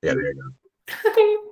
Yeah, there you go.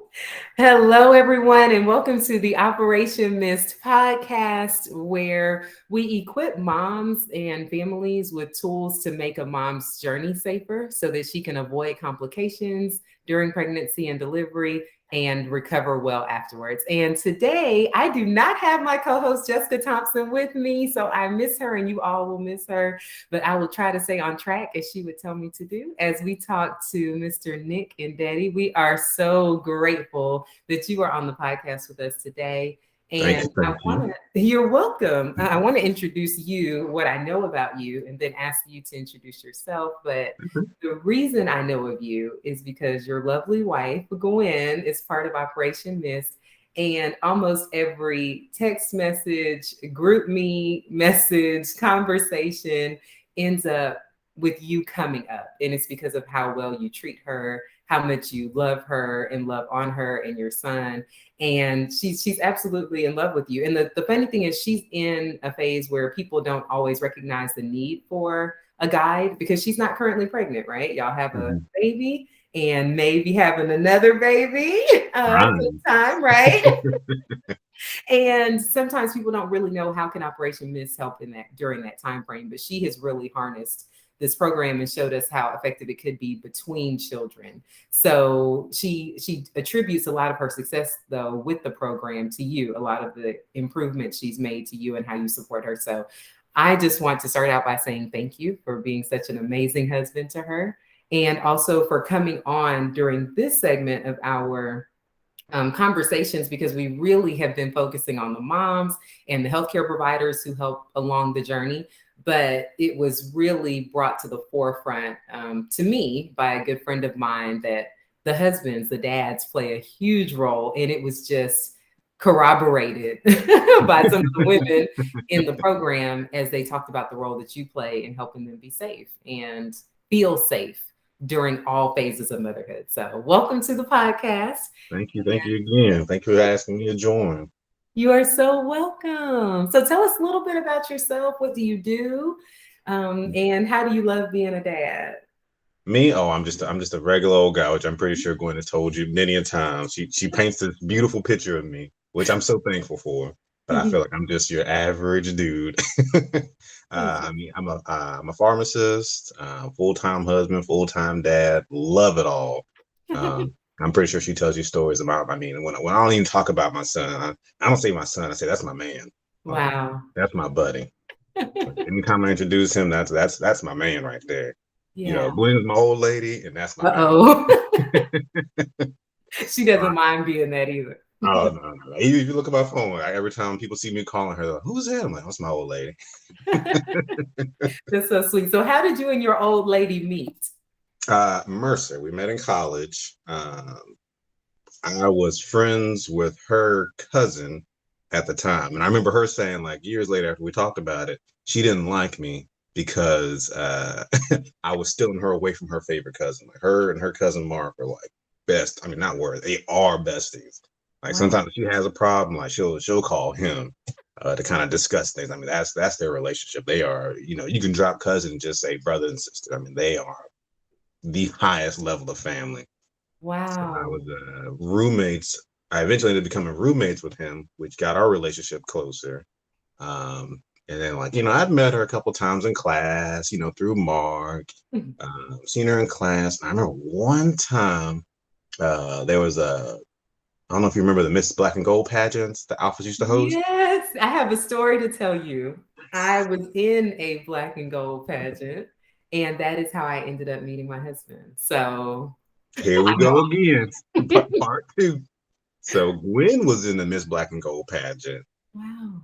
Hello, everyone, and welcome to the Operation Missed podcast, where we equip moms and families with tools to make a mom's journey safer so that she can avoid complications during pregnancy and delivery and recover well afterwards. And today, I do not have my co host Jessica Thompson with me, so I miss her, and you all will miss her. But I will try to stay on track as she would tell me to do as we talk to Mr. Nick and Daddy. We are so grateful that you are on the podcast with us today. Thank And you, thank you. you're welcome. I want to introduce you, what I know about you, and then ask you to introduce yourself. But Mhm. the reason I know of you is because your lovely wife, Gwen, is part of Operation Miss. And almost every text message, group me message, conversation ends up with you coming up. And it's because of how well you treat her, how much you love her and love on her and your son. And she's absolutely in love with you. And the funny thing is she's in a phase where people don't always recognize the need for a guide because she's not currently pregnant, right? Y'all have a Mhm. baby and maybe having another baby Fine. sometime, right? And sometimes people don't really know how can Operation Miss help in that during that time frame, but she has really harnessed this program and showed us how effective it could be between children. So she attributes a lot of her success though with the program to you, a lot of the improvements she's made to you and how you support her. So I just want to start out by saying thank you for being such an amazing husband to her and also for coming on during this segment of our conversations because we really have been focusing on the moms and the healthcare providers who help along the journey. But it was really brought to the forefront to me by a good friend of mine that the husbands, the dads, play a huge role. And it was just corroborated by some of the women in the program as they talked about the role that you play in helping them be safe and feel safe during all phases of motherhood. So, welcome to the podcast. Thank you again. Thank you for asking me to join. You are so welcome. So tell us a little bit about yourself. What do you do? And how do you love being a dad? Me? Oh, I'm just a regular old guy, which I'm pretty sure Gwen has told you many a time. She paints this beautiful picture of me, which I'm so thankful for. But I feel like I'm just your average dude. I mean, I'm a pharmacist, full time husband, full time dad, love it all. I'm pretty sure she tells you stories about. I mean, when I don't even talk about my son, I don't say my son. I say that's my man. Like Wow. that's my buddy. Like, anytime I introduce him, that's my man right there. You Yeah. know, Gwen's my old lady, and that's my man. Uh-oh. She doesn't mind being that either. Oh no. Even if you look at my phone, every time people see me calling her, like, who's that? I'm like, that's my old lady. That's so sweet. So how did you and your old lady meet? Mercer, we met in college. I was friends with her cousin at the time. And I remember her saying, like, years later after we talked about it, she didn't like me because I was stealing her away from her favorite cousin. Like, her and her cousin Mark are like best. I mean, not were, they are besties. Like, Wow. sometimes if she has a problem, like, she'll call him to kind of discuss things. I mean, that's their relationship. They are, you know, you can drop cousin and just say brother and sister. I mean, they are the highest level of family. So I Wow. was roommates. I eventually ended up becoming roommates with him, which got our relationship closer. And then, like, you know, I'd met her a couple times in class, you know, through Mark, seen her in class. And I remember one time there was I don't know if you remember the Miss Black and Gold pageants that Alphas used to host. Yes, I have a story to tell you. I was in a black and gold pageant, and that is how I ended up meeting my husband. So Here we I know. go again, part two. So Gwen was in the Miss Black and Gold pageant. Wow.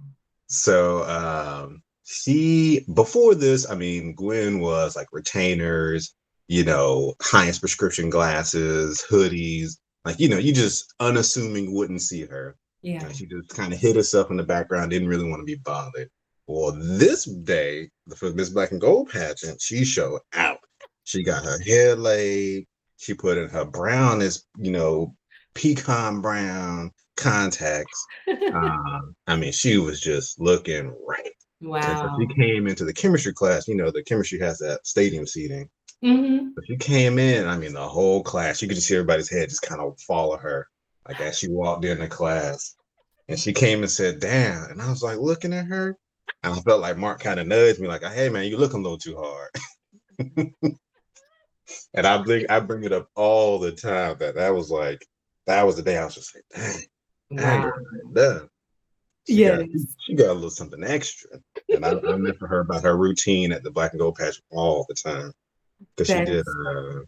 So she before this, I mean, Gwen was like retainers, you know, highest prescription glasses, hoodies, like you know, you just unassuming wouldn't see her. Yeah. She just kind of hid herself in the background, didn't really want to be bothered. Well, this day for Miss Black and Gold pageant, she showed out. She got her hair laid. She put in her brownest, you know, pecan brown contacts. I mean, she was just looking right. And so she Wow. came into the chemistry class. You know, the chemistry has that stadium seating. Mm-hmm. But she came in, I mean, the whole class, you could just see everybody's head just kind of follow her, like as she walked in the class. And she came and said, "Damn." And I was like looking at her. And I felt like Mark kind of nudged me, like, "Hey man, you looking a little too hard." And I bring it up all the time that was like that was the day I was just like, dang, that Wow. girl got it done. She got Yes. she got a little something extra. And I remember her about her routine at the Black and Gold Patch all the time. Because she did That's funny.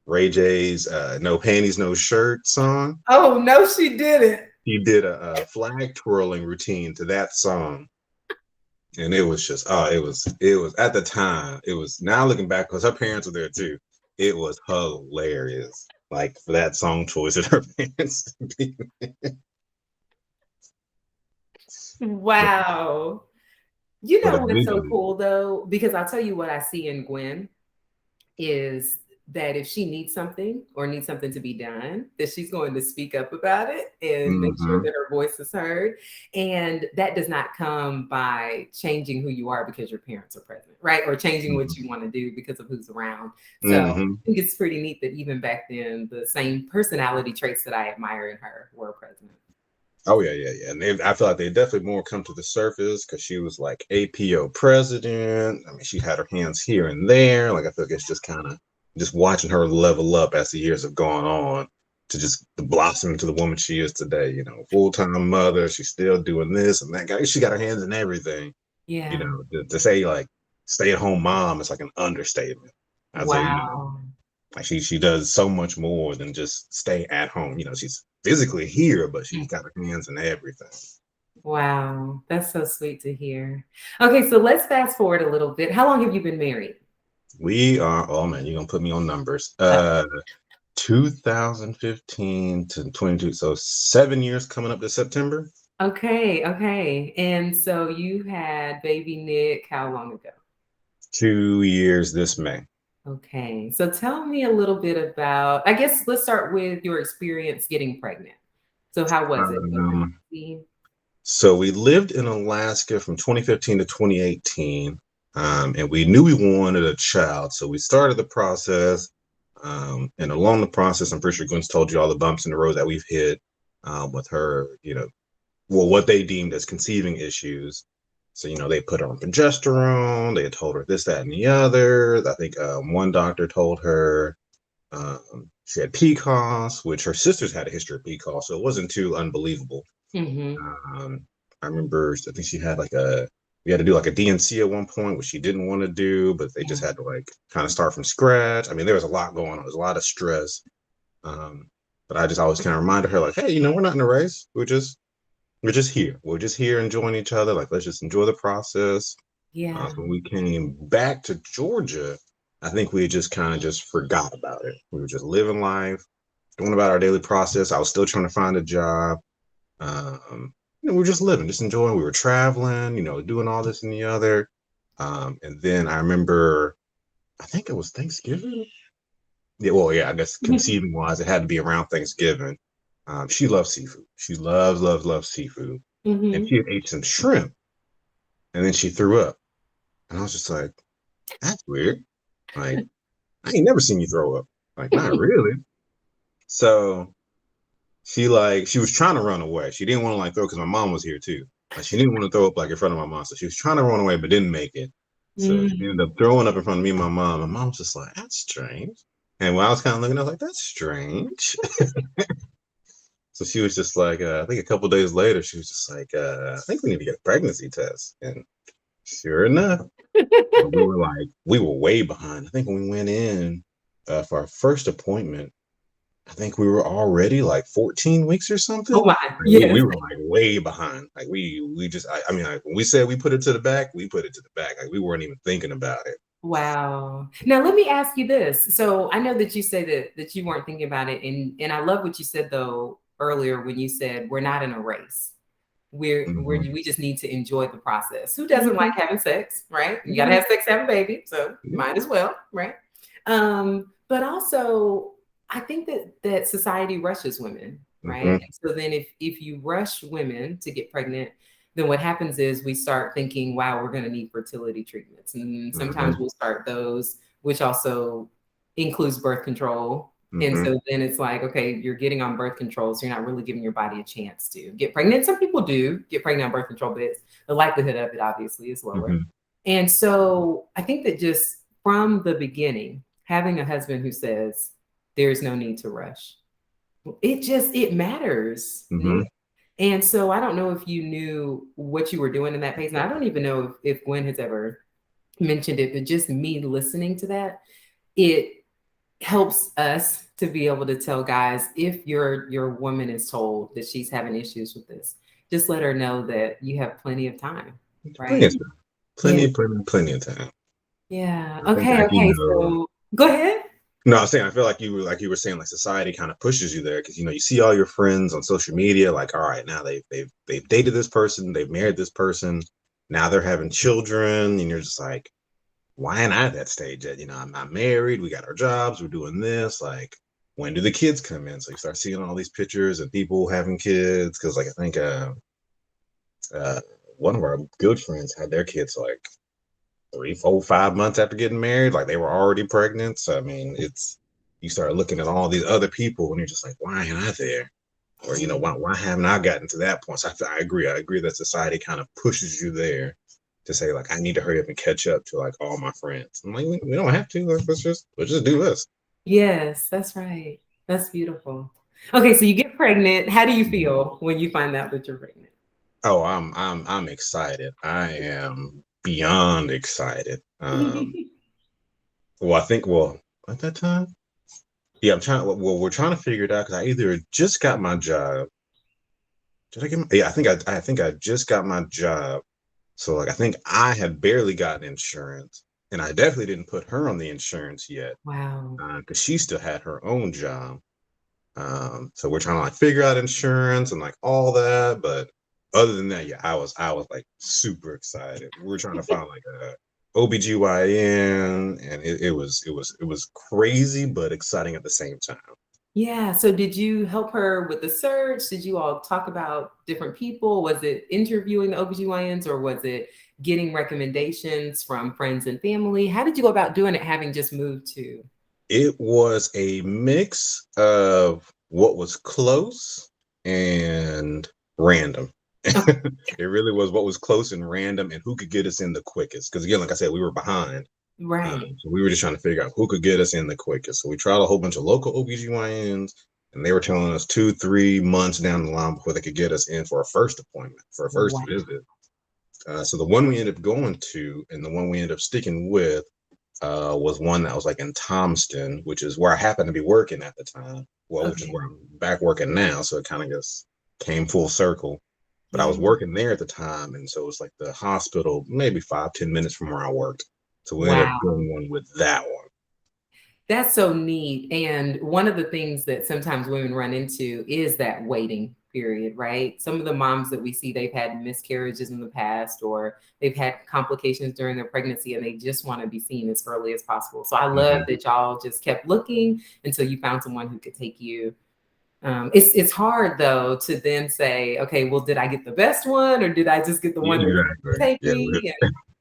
Ray J's No Panties, No Shirt song. Oh no, she didn't. He did a flag twirling routine to that song. And it was just, oh, it was at the time, it was now looking back, because her parents were there too. It was hilarious. Like for that song choice that her parents but Wow. You but know what's so eventually, cool though? Because I'll tell you what I see in Gwen is that if she needs something or needs something to be done, that she's going to speak up about it and make sure mm-hmm, that her voice is heard. And that does not come by changing who you are because your parents are present, right? Or changing what you want to do because of who's around. So I mm-hmm. think it's pretty neat that even back then, the same personality traits that I admire in her were present. Oh yeah, yeah, yeah. And I feel like they definitely more come to the surface because she was like APO president. I mean, she had her hands here and there. Like I feel like it's just kind of just watching her level up as the years have gone on to just blossom into the woman she is today. Full time mother. She's still doing this and that. Guy, she got her hands in everything. Yeah. To say like stay at home mom is like an understatement. I'd say Wow. like she does so much more than just stay at home. She's physically here, but she's got her hands in everything. Wow. That's so sweet to hear. Okay, so let's fast forward a little bit. How long have you been married? We are, oh man, you're gonna put me on numbers. 2015 to 22, so 7 years coming up this September. Okay, okay. And so you had baby Nick how long ago? 2 years this May. Okay. So tell me a little bit about, I guess let's start with your experience getting pregnant. So how was it? Was it Um, easy? so we lived in Alaska from 2015 to 2018, and we knew we wanted a child, so we started the process. And along the process, I'm pretty sure Gwen's told you all the bumps in the road that we've hit with her, well, what they deemed as conceiving issues. So, they put her on progesterone. They had told her this, that, and the other. I think one doctor told her she had PCOS, which her sisters had a history of PCOS, so it wasn't too unbelievable. Mm-hmm. I remember, I think she had we had to do like a DNC at one point, which she didn't want to do, but they just Yeah. had to like kind of start from scratch. I mean, there was a lot going on. There was a lot of stress. Um, but I just always kind of reminded her, like, hey, we're not in a race. We're just here. We're just here enjoying each other. Like, let's just enjoy the process. Yeah. So when we came back to Georgia, I think we just kind of just forgot about it. We were just living life, doing about our daily process. I was still trying to find a job. We were just living, just enjoying. We were traveling, doing all this and the other. And then I remember, I think it was Thanksgiving. Yeah, well, yeah, I guess conceiving wise, it had to be around Thanksgiving. She loves seafood. She loves, loves, loves seafood. And Mm-hmm. she had ate some shrimp and then she threw up. And I was just like, that's weird. Like, I ain't never seen you throw up. Like, not really. So she was trying to run away. She didn't want to like throw because my mom was here too. Like she didn't want to throw up like in front of my mom. So she was trying to run away but didn't make it. So she ended up throwing up in front of me and my mom. My mom was just like, that's strange. And when I was kind of looking, I was like, that's strange. So she was just like, I think a couple days later, she was just like, I think we need to get a pregnancy test. And sure enough, we were way behind. I think when we went in for our first appointment, I think we were already like 14 weeks or something. Oh my. Like, we Yes. were like way behind. Like we just, I mean, like when we said we put it to the back, we put it to the back. Like we weren't even thinking about it. Wow. Now let me ask you this. So I know that you say that you weren't thinking about it, and I love what you said though earlier when you said we're not in a race. Mhm. We just need to enjoy the process. Who doesn't like Mhm. having sex, right? You gotta Mhm. have sex to have a baby, so Yeah. might as well, right? But also I think that society rushes women, right? Mhm. And so then if you rush women to get pregnant, then what happens is we start thinking, wow, we're going to need fertility treatments. And sometimes Mhm. we'll start those which also includes birth control. And Mm-hmm. so then it's like, okay, you're getting on birth control, so you're not really giving your body a chance to get pregnant. Some people do get pregnant on birth control, but the likelihood of it obviously is lower. Mm-hmm. And so I think that just from the beginning, having a husband who says there's no need to rush, it matters. Mm-hmm. And so I don't know if you knew what you were doing in that phase. And I don't even know if Gwen has ever mentioned it, but just me listening to that, it helps us to be able to tell guys, if your woman is told that she's having issues with this, just let her know that you have plenty of time, Plenty right? of time. Yeah. Plenty of time. Yeah. I think Okay. Okay. So go ahead. no, I was saying I feel like you were saying like society kind of pushes you there because you see all your friends on social media like, all right, now they've dated this person, they've married this person, now they're having children, and you're just like, why am I at that stage yet? I'm not married, we got our jobs, we're doing this, like when do the kids come in? So you start seeing all these pictures of people having kids because like I think uh one of our good friends had their kids like 3, 4, 5 months after getting married, like they were already pregnant. So I mean, it's you start looking at all these other people, and you're just like, why ain't I there? Or why haven't I gotten to that point? So I agree. I agree that society kind of pushes you there to say like, I need to hurry up and catch up to like all my friends. I'm like, we don't have to. Like, let's just do this. Yes, that's right. That's beautiful. Okay, so you get pregnant. How do you feel when you find out that you're pregnant? Oh, I'm excited. I am beyond excited. Well, I think at that time. Yeah, I'm trying. Well, we're trying to figure it out because I either just got my job. Did I get? Yeah, I think I just got my job. So like, I think I had barely gotten insurance, and I definitely didn't put her on the insurance yet Wow. because she still had her own job. So we're trying to like figure out insurance and like all that. But other than that, yeah, I was like super excited. We were trying to find like a OBGYN, and it was crazy but exciting at the same time. Yeah. So did you help her with the search? Did you all talk about different people? Was it interviewing the OBGYNs or was it getting recommendations from friends and family? How did you go about doing it having just moved to? It was a mix of what was close and random. It really was what was close and random and who could get us in the quickest. Because again, like I said, we were behind. Right. So we were just trying to figure out who could get us in the quickest. So we tried a whole bunch of local OBGYNs, and they were telling us 2, 3 months down the line before they could get us in for a first appointment, for a first Wow. visit. So the one we ended up going to and the one we ended up sticking with was one that was like in Thomaston, which is where I happened to be working at the time. Well, which is Okay. where I'm back working now. So it kind of just came full circle. But I Yeah. was working there at the time, and so it was like the hospital, maybe 5, 10 minutes from where I worked. So we ended up Wow. going one with that one. That's so neat. And one of the things that sometimes women run into is that waiting period, right? Some of the moms that we see, they've had miscarriages in the past or they've had complications during their pregnancy and they just want to be seen as early as possible. So I love Mm-hmm. that y'all just kept looking until you found someone who could take you. It's hard though to then say, okay, well, did I get the best one or did I just get the Yeah, one that exactly. take Yeah. me?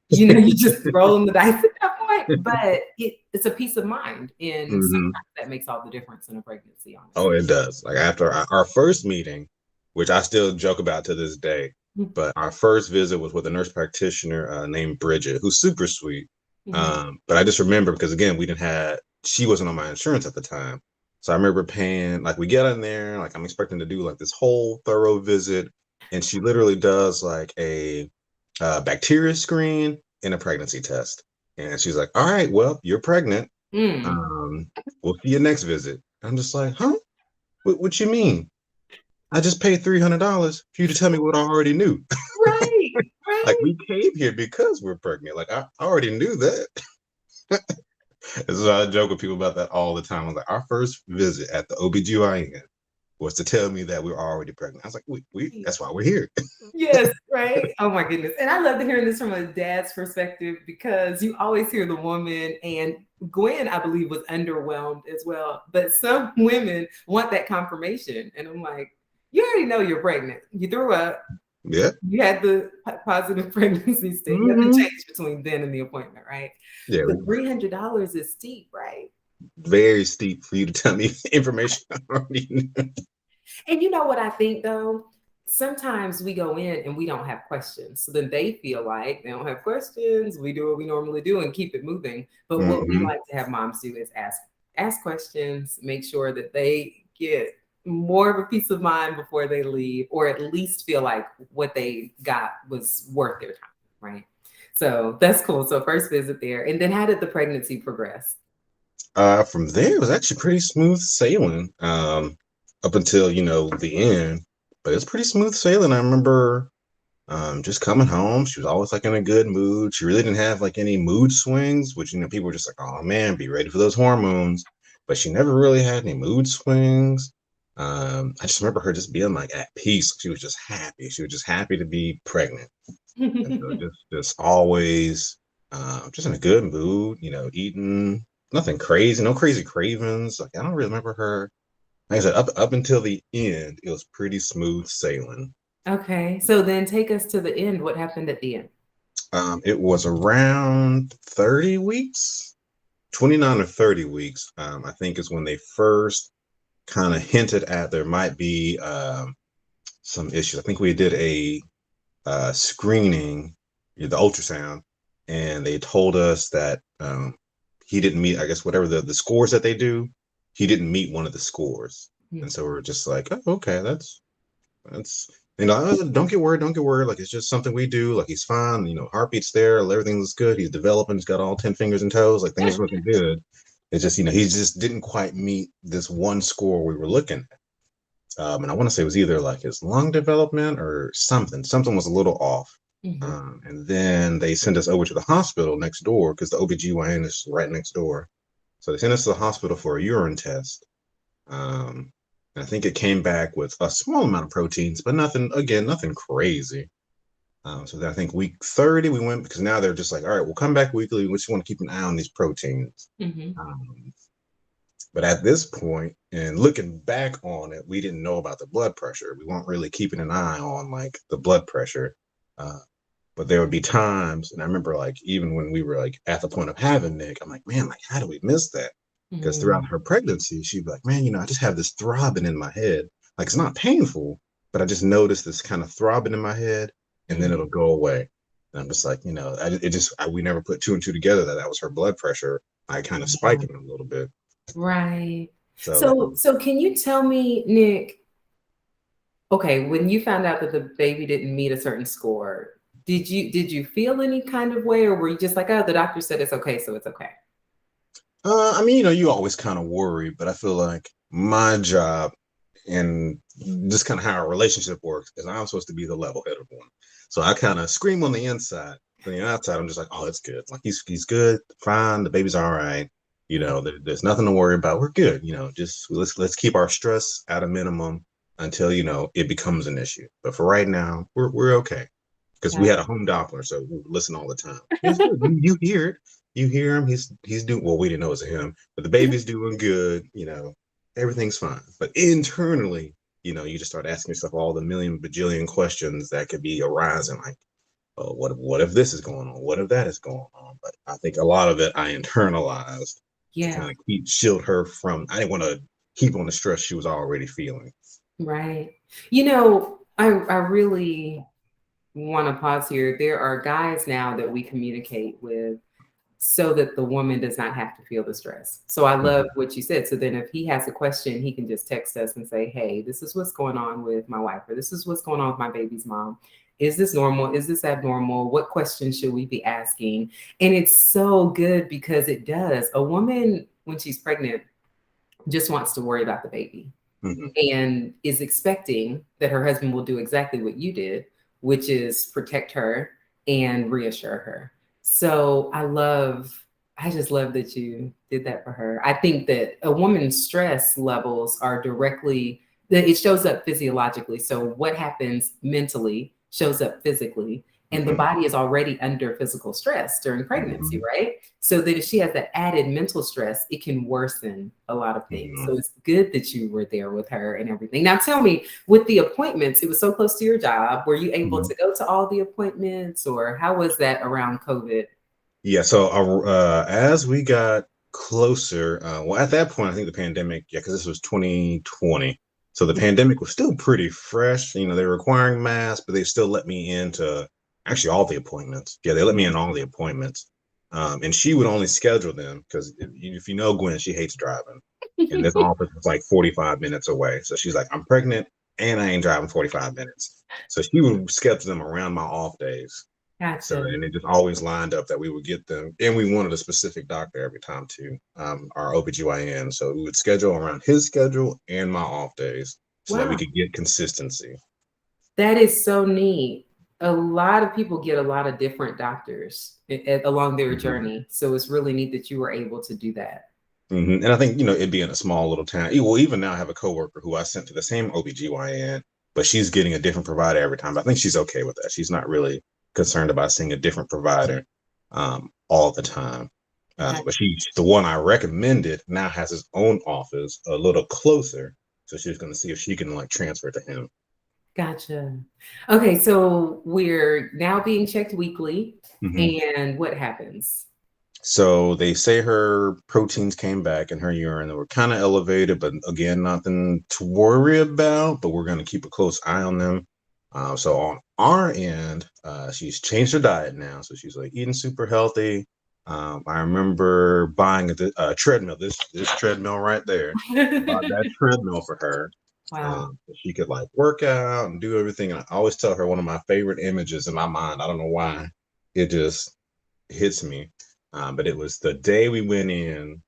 You just rolling the dice at that point. But it's a peace of mind, and Hmm. sometimes that makes all the difference in a pregnancy. Oh, Honestly. it does. Like after our first meeting, which I still joke about to this day, but our first visit was with a nurse practitioner named Bridget, who's super sweet. Mhm. But I just remember because again, she wasn't on my insurance at the time. So I remember paying, like we get in there, like I'm expecting to do like this whole thorough visit. And she literally does like a bacteria screen and a pregnancy test. And she's like, all right, well, you're pregnant. Mm. Um, we'll see you next visit. I'm just like, huh? What you mean? I just paid $300 for you to tell me what I already knew. Right, Like right. we came here because we're pregnant. Like I already knew that. And so I joke with people about that all the time. I was like, our first visit at the OBGYN was to tell me that we were already pregnant. I was like, we that's why we're here. Yes, right. Oh my goodness. And I love to hearing this from a dad's perspective because you always hear the woman, and Gwen, I believe, was underwhelmed as well. But some women want that confirmation. And I'm like, you already know you're pregnant. You threw up. Yeah. You had the positive pregnancy state. Nothing Hmm. changed between then and the appointment, right? Yeah. But $300 is steep, right? Very steep for you to tell me information I already knew. And you know what I think though? Sometimes we go in and we don't have questions. So then they feel like they don't have questions. We do what we normally do and keep it moving. But what we Hmm. like to have moms do is ask questions, make sure that they get more of a peace of mind before they leave, or at least feel like what they got was worth their time, right? So that's cool. So first visit there. And then how did the pregnancy progress? From there, it was actually pretty smooth sailing. Up until the end, but it's pretty smooth sailing. I remember just coming home. She was always like in a good mood. She really didn't have like any mood swings, which people were just like, "Oh man, be ready for those hormones." But she never really had any mood swings. I just remember her just being like at peace. She was just happy. She was just happy to be pregnant, and so just always just in a good mood. Eating nothing crazy, no crazy cravings. Like I don't really remember her. Like I said, up until the end, it was pretty smooth sailing. Okay. So then take us to the end. What happened at the end? It was around 30 weeks, 29 or 30 weeks. I think is when they first kind of hinted at there might be some issues. I think we did a screening, the ultrasound, and they told us that he didn't meet, I guess, whatever the scores that they do, he didn't meet one of the scores. And so we're just like, oh, okay, that's don't get worried, don't get worried. Like it's just something we do. Like he's fine. Heartbeat's there, everything's good. He's developing. He's got all 10 fingers and toes. Like things are looking good. It's just he just didn't quite meet this one score we were looking at. And I want to say it was either like his lung development or something. Something was a little off. Mhm. And then they sent us over to the hospital next door because the OBGYN is right next door. So they sent us to the hospital for a urine test. Um, and I think it came back with a small amount of proteins, but nothing, again, nothing crazy. So then I think week 30 we went because now they're just like, all right, we'll come back weekly. We just want to keep an eye on these proteins. Mhm. Um, but at this point, and looking back on it, we didn't know about the blood pressure. We weren't really keeping an eye on like the blood pressure. Uh, but there would be times, and I remember like even when we were like at the point of having Nick, I'm like, man, like how do we miss that? Because throughout Mhm. her pregnancy, she'd be like, man, I just have this throbbing in my head. Like it's not painful, but I just notice this kind of throbbing in my head, and then Mhm. it'll go away. And I'm just like, we never put two and two together that was her blood pressure. I kind of Yeah. spiking a little bit. Right. So that So can you tell me, Nick, okay, when you found out that the baby didn't meet a certain score, did you feel any kind of way, or were you just like, oh, the doctor said it's okay, so it's okay? I mean, you always kind of worry, but I feel like my job and just kind of how our relationship works is I'm supposed to be the level-headed one. So I kind of scream on the inside. On the outside, I'm just like, oh, it's good. Like he's good, fine. The baby's all right. There's nothing to worry about. We're good. Just let's keep our stress at a minimum until it becomes an issue. But for right now, we're okay because we Yeah. had a home Doppler, so we would listen all the time. It's good. You hear it. You hear him. He's doing well. We didn't know it was him, but the baby's doing good. Everything's fine. But internally, you just start asking yourself all the million bajillion questions that could be arising, like, what if this is going on? What if that is going on? But I think a lot of it I internalized to Yeah. kind of shield her from. I didn't want to keep on the stress she was already feeling. Right. I really want to pause here. There are guys now that we communicate with so that the woman does not have to feel the stress. So I love Mhm. what you said. So then if he has a question, he can just text us and say, hey, this is what's going on with my wife, or this is what's going on with my baby's mom. Is this normal? Is this abnormal? What questions should we be asking? And it's so good because it does. A woman, when she's pregnant, just wants to worry about the baby Mhm. and is expecting that her husband will do exactly what you did, which is protect her and reassure her. So I just love that you did that for her. I think that a woman's stress levels are directly, that it shows up physiologically. So what happens mentally shows up physically. And the Hmm. body is already under physical stress during pregnancy, Hmm. right? So that if she has that added mental stress, it can worsen a lot of things. Hmm. So it's good that you were there with her and everything. Now tell me, with the appointments, it was so close to your job. Were you able Hmm. to go to all the appointments, or how was that around COVID? Yeah. So as we got closer, well, at that point, I think the pandemic, yeah, because this was 2020. So the pandemic was still pretty fresh. You know, they were requiring masks, but they still let me into actually all the appointments. Yeah, they let me in all the appointments. And she would only schedule them because if you know Gwen, she hates driving. And this office was like 45 minutes away. So she's like, I'm pregnant and I ain't driving 45 minutes. So she would schedule them around my off days. So, Gotcha. and it just always lined up that we would get them. And we wanted a specific doctor every time too, our OBGYN. So we would schedule around his schedule and my off days so that we Wow. could get consistency. That is so neat. A lot of people get a lot of different doctors along their Mhm. journey. So it's really neat that you were able to do that. Mhm. And I think, it being a small little town, well, even now I have a coworker who I sent to the same OBGYN, but she's getting a different provider every time. I think she's okay with that. She's not really concerned about seeing a different provider all the time. Got- But the one I recommended now has his own office a little closer. So she's going to see if she can like transfer to him. Gotcha. Okay, so we're now being checked weekly. Mhm. And what happens? So they say her proteins came back in her urine. They were kind of elevated, but again, nothing to worry about. But we're going to keep a close eye on them. So on our end, she's changed her diet now. So she's like eating super healthy. I remember buying a treadmill. This treadmill right there. Bought that treadmill for her. Wow. So she could like work out and do everything. And I always tell her one of my favorite images in my mind. I don't know why. It just hits me. But it was the day we went in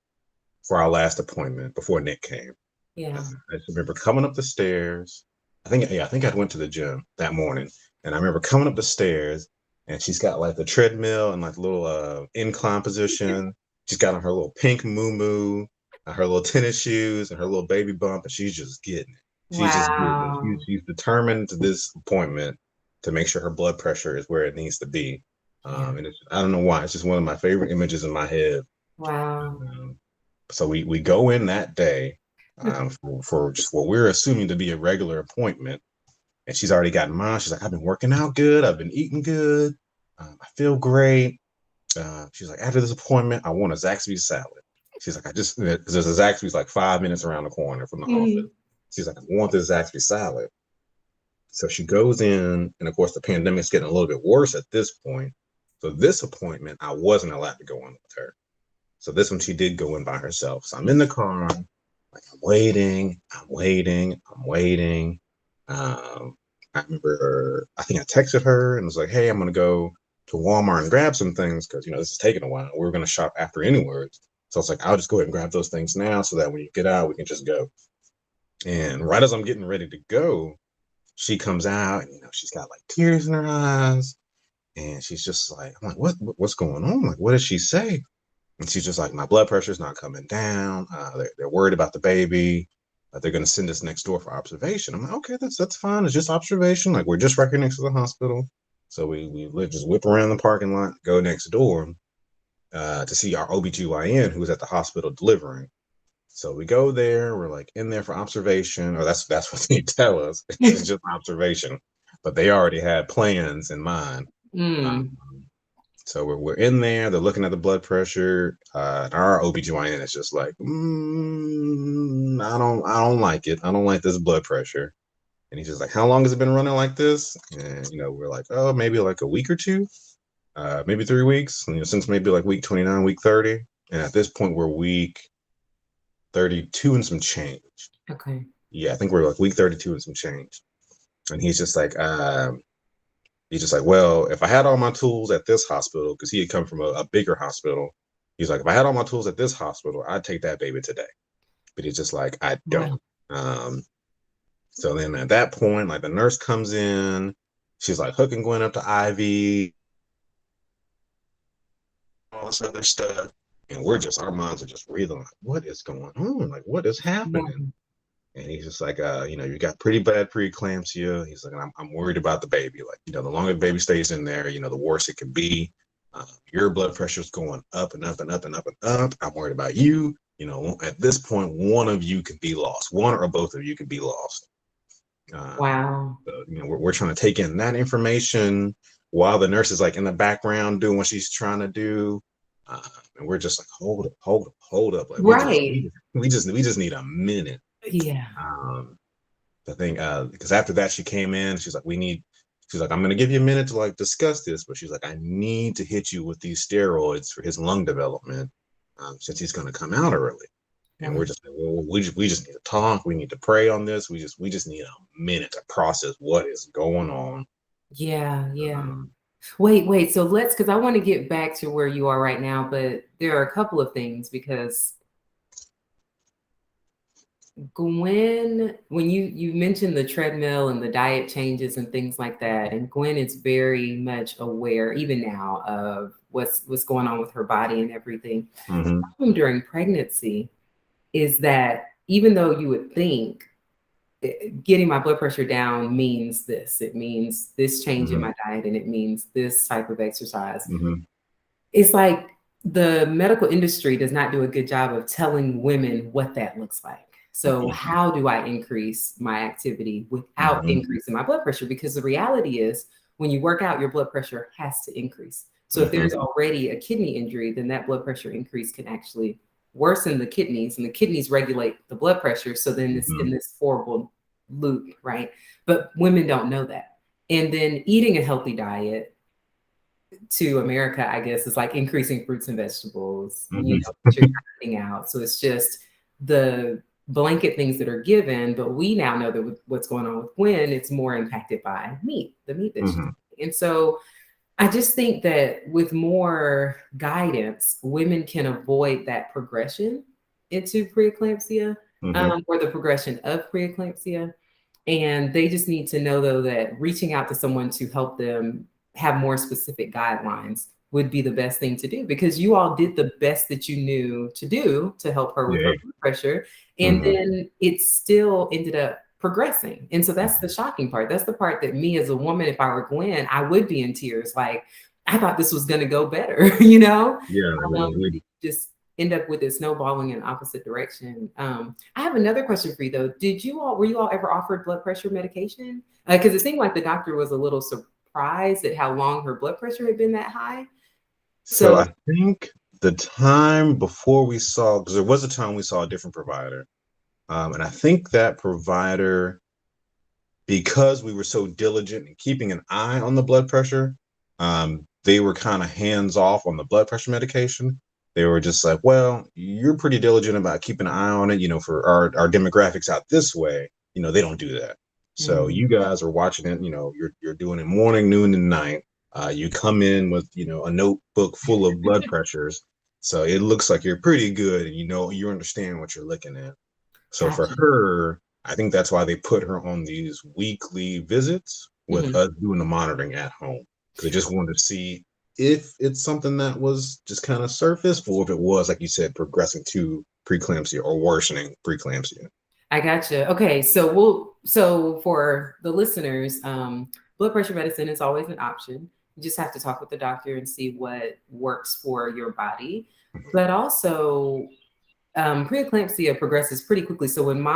for our last appointment before Nick came. Yeah. I just remember coming up the stairs. I think I went to the gym that morning, and I remember coming up the stairs, and she's got like the treadmill and like the little incline position. She's got on her little pink moo her little tennis shoes, and her little baby bump, and she's just getting it. She's just getting it. Wow. She's determined to this appointment to make sure her blood pressure is where it needs to be. Yeah. And I don't know why. It's just one of my favorite images in my head. Wow. Um, so we go in that day for just what we're assuming to be a regular appointment. And she's already gotten mine. She's like, I've been working out good. I've been eating good. I feel great. She's like, after this appointment, I want a Zaxby's salad. She's like, there's a Zaxby's like 5 minutes around the corner from the office. Mhm. She's like, I want this Zaxby salad. So she goes in, and of course, the pandemic's getting a little bit worse at this point. So this appointment, I wasn't allowed to go in with her. So this one, she did go in by herself. So I'm in the car, like I'm waiting, I'm waiting, I'm waiting. I remember, I think I texted her and was like, "Hey, I'm gonna go to Walmart and grab some things because this is taking a while. We were gonna shop after anyways." So I was like, "I'll just go ahead and grab those things now, so that when you get out, we can just go." And right as I'm getting ready to go, she comes out, and she's got like tears in her eyes, and she's just like, "I'm like, what's going on? Like, what did she say?" And she's just like, my blood pressure's not coming down. They're worried about the baby. They're going to send us next door for observation. I'm like, okay, that's fine. It's just observation. Like we're just right here next to the hospital. So we just whip around the parking lot, go next door to see our OBGYN who was at the hospital delivering. So we go there. We're like in there for observation, or that's what they tell us. It's just observation, but they already had plans in mind. Um, Mm. so we're in there, they're looking at the blood pressure. And our OBGYN is just like, I don't like it. I don't like this blood pressure. And he's just like, how long has it been running like this? And we're like, oh, maybe like a week or two, maybe 3 weeks. Since maybe like week 29, week 30. And at this point, we're week 32 and some change. Okay. Yeah, I think we're like week 32 and some change. And he's just like, well, if I had all my tools at this hospital, because he had come from a bigger hospital, he's like, if I had all my tools at this hospital, I'd take that baby today. But he's just like, I don't. Wow. Um, so then at that point, like the nurse comes in, she's like hooking Gwen up to IV, all this other stuff. And our minds are just reeling, like, what is going on? Like, what is Yeah. happening? And he's just like, you got pretty bad preeclampsia. He's like, I'm worried about the baby. Like, the longer the baby stays in there, the worse it can be. Your blood pressure's going up and up and up and up and up. I'm worried about you. At this point, one of you could be lost. One or both of you could be lost. Wow. So, we're trying to take in that information while the nurse is like in the background doing what she's trying to do. Uh, and we're just like, hold up. Like Right. we just need a minute. Yeah. The thing, because after that she came in, she's like, I'm gonna give you a minute to like discuss this, but she's like, I need to hit you with these steroids for his lung development, since he's gonna come out early. And we're just like, well, we just need to talk. We need to pray on this. We just need a minute to process what is going on. Yeah. Yeah. Um, Wait. So because I want to get back to where you are right now, but there are a couple of things because Gwen, when you mentioned the treadmill and the diet changes and things like that, and Gwen is very much aware, even now, of what's going on with her body and everything. mhm, During pregnancy is that even though you would think getting my blood pressure down means this, it means this change in mhm, my diet, and it means this type of exercise. mhm. It's like the medical industry does not do a good job of telling women what that looks like. So, how do I increase my activity without Mhm, increasing my blood pressure? Because the reality is, when you work out, your blood pressure has to increase. So, if mhm, there's already a kidney injury, then that blood pressure increase can actually worsen the kidneys, and the kidneys regulate the blood pressure. So, then it's in mhm. this horrible loop, right? But women don't know that. And then eating a healthy diet to America, I guess, is like increasing fruits and vegetables, Mhm. that you're eating out. So it's just the blanket things that are given, but we now know that with what's going on with Gwen, it's more impacted by meat, the meat that she's Mhm. eating. And so I just think that with more guidance, women can avoid that progression into preeclampsia, Mhm. or the progression of preeclampsia. And they just need to know, though, that reaching out to someone to help them have more specific guidelines would be the best thing to do, because you all did the best that you knew to do to help her with her Yeah. blood pressure. And Mhm. then it still ended up progressing. And so that's the shocking part. That's the part that me as a woman, if I were Gwen, I would be in tears. Like, I thought this was going to go better, you know? Yeah. Just end up with it snowballing in opposite direction. I have another question for you though. Were you all ever offered blood pressure medication? Because it seemed like the doctor was a little surprised at how long her blood pressure had been that high. So So, I think the time before we saw, because there was a time we saw a different provider, and I think that provider, because we were so diligent in keeping an eye on the blood pressure, they were kind of hands off on the blood pressure medication. They were just like, well, you're pretty diligent about keeping an eye on it, for our demographics out this way, they don't do that. So mm, you guys are watching it, you're doing it morning, noon, and night. You come in with, a notebook full of blood pressures. So it looks like you're pretty good and you understand what you're looking at. So for gotcha. her, I think that's why they put her on these weekly visits with Mhm. us doing the monitoring at home, because they just wanted to see if it's something that was just kind of surface, or if it was, like you said, progressing to preeclampsia or worsening preeclampsia. I gotcha. Okay, so for the listeners, blood pressure medicine is always an option. You just have to talk with the doctor and see what works for your body. But also, preeclampsia progresses pretty quickly. So when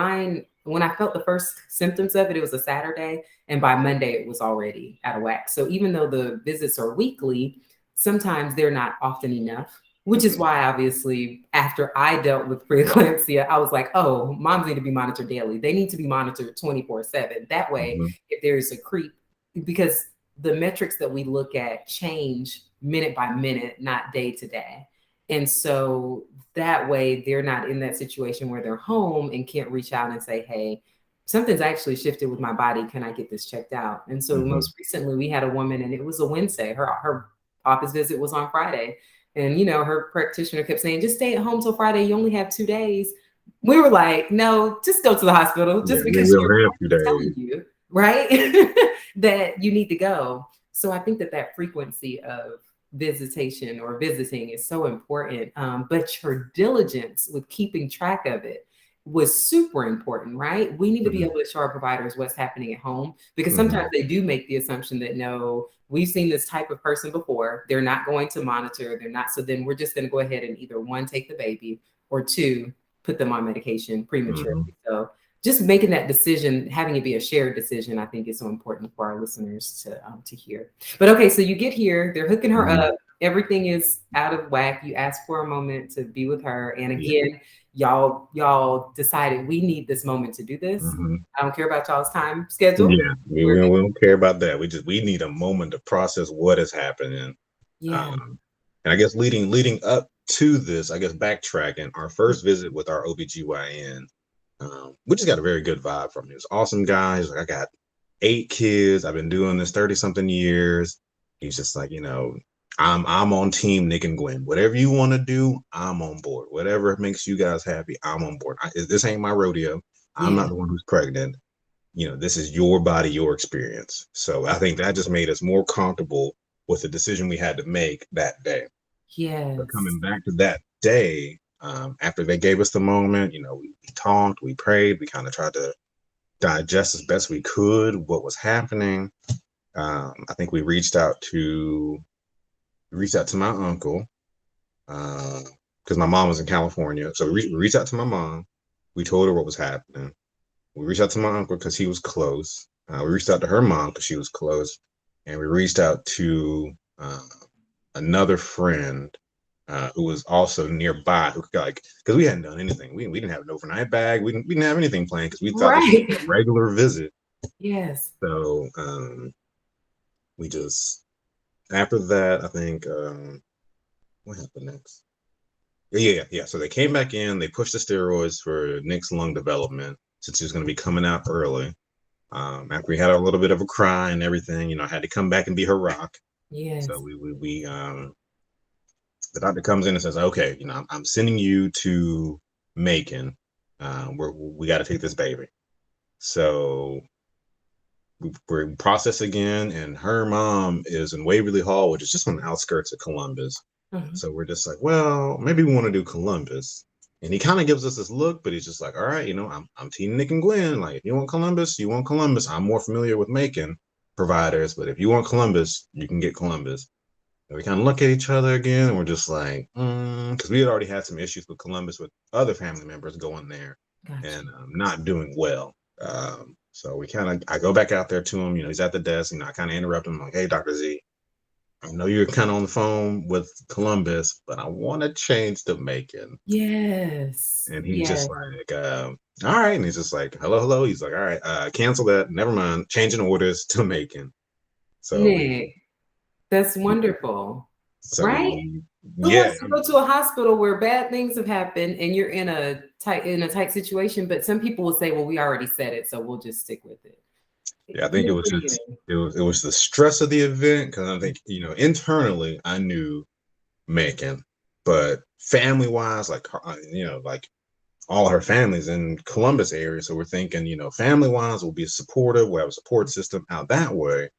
I felt the first symptoms of it, it was a Saturday, and by Monday it was already out of whack. So even though the visits are weekly, sometimes they're not often enough. Which is why, obviously, after I dealt with preeclampsia, I was like, oh, moms need to be monitored daily. They need to be monitored 24/7. That way, Mhm. if there's a creep, because the metrics that we look at change minute by minute, not day to day. And so that way they're not in that situation where they're home and can't reach out and say, hey, something's actually shifted with my body. Can I get this checked out? And so Mhm. most recently we had a woman, and it was a Wednesday. Her office visit was on Friday. And her practitioner kept saying, just stay at home till Friday. You only have 2 days. We were like, no, just go to the hospital, Yeah, just we because don't your have body few is telling days. you, right? that you need to go. So I think that frequency of visitation or visiting is so important. But your diligence with keeping track of it was super important, right? We need to be Mhm. able to show our providers what's happening at home, because sometimes Mhm. they do make the assumption that no, we've seen this type of person before. They're not going to monitor. They're not. So then we're just going to go ahead and either one, take the baby, or two, put them on medication Mhm. prematurely. So just making that decision, having it be a shared decision, I think is so important for our listeners to hear. But okay, so you get here, they're hooking her Mhm. up. Everything is out of whack. You ask for a moment to be with her, and Yeah. again, y'all decided we need this moment to do this. Mhm. I don't care about y'all's time schedule. Yeah. We're We don't care about that. We need a moment to process what is happening. yeah. Um, and I guess leading up to this, I guess backtracking, our first visit with our OBGYN, we just got a very good vibe from him. He was an awesome guy. He's like, I got 8 kids. I've been doing this 30 something years. He's just like, I'm on team Nick and Gwen. Whatever you want to do, I'm on board. Whatever makes you guys happy, I'm on board. This ain't my rodeo. I'm Yeah. not the one who's pregnant. This is your body, your experience. So I think that just made us more comfortable with the decision we had to make that day. But Yes. coming back to that day, after they gave us the moment, we talked, we prayed, we kind of tried to digest as best we could what was happening. I think we reached out to my uncle, because my mom was in California. So we reached out to my mom. We told her what was happening. We reached out to my uncle because he was close. We reached out to her mom because she was close, and we reached out to another friend who was also nearby, who could because we hadn't done anything. We didn't have an overnight bag. We didn't have anything planned because we thought this was Right. a regular visit. Yes. So we just after that, I think what happened next? Yeah. So they came back in. They pushed the steroids for Nick's lung development since he was going to be coming out early. After we had a little bit of a cry and everything, I had to come back and be her rock. So Yes. we the doctor comes in and says, okay, I'm sending you to Macon. We got to take this baby. So we're in process again, and her mom is in Waverly Hall, which is just on the outskirts of Columbus. Mhm. So we're just like, well, maybe we want to do Columbus. And he kind of gives us this look, but he's just like, all right, I'm Team Nick and Gwen. Like, if you want Columbus, you want Columbus. I'm more familiar with Macon providers, but if you want Columbus, you can get Columbus. And we kind of look at each other again, and we're just like, because we had already had some issues with Columbus with other family members going there Gotcha. and not doing well. So I go back out there to him. He's at the desk. I kind of interrupt him, like, hey, Dr. Z, I know you're kind of on the phone with Columbus, but I want to change to Macon. Yes. And he's Yes. just like, all right. And he's just like, hello, hello. He's like, all right, cancel that. Never mind. Changing orders to Macon. So Nick, that's wonderful. so Right? we, Who yeah, wants to go to a hospital where bad things have happened and you're in a tight situation? But some people will say, well, we already said it, so we'll just stick with it. yeah. I think it Good was for just you. it was the stress of the event because I think internally I knew Macon, but family wise, like all her family's in Columbus area, so we're thinking family wise we'll be supportive, we'll have a support system out that way.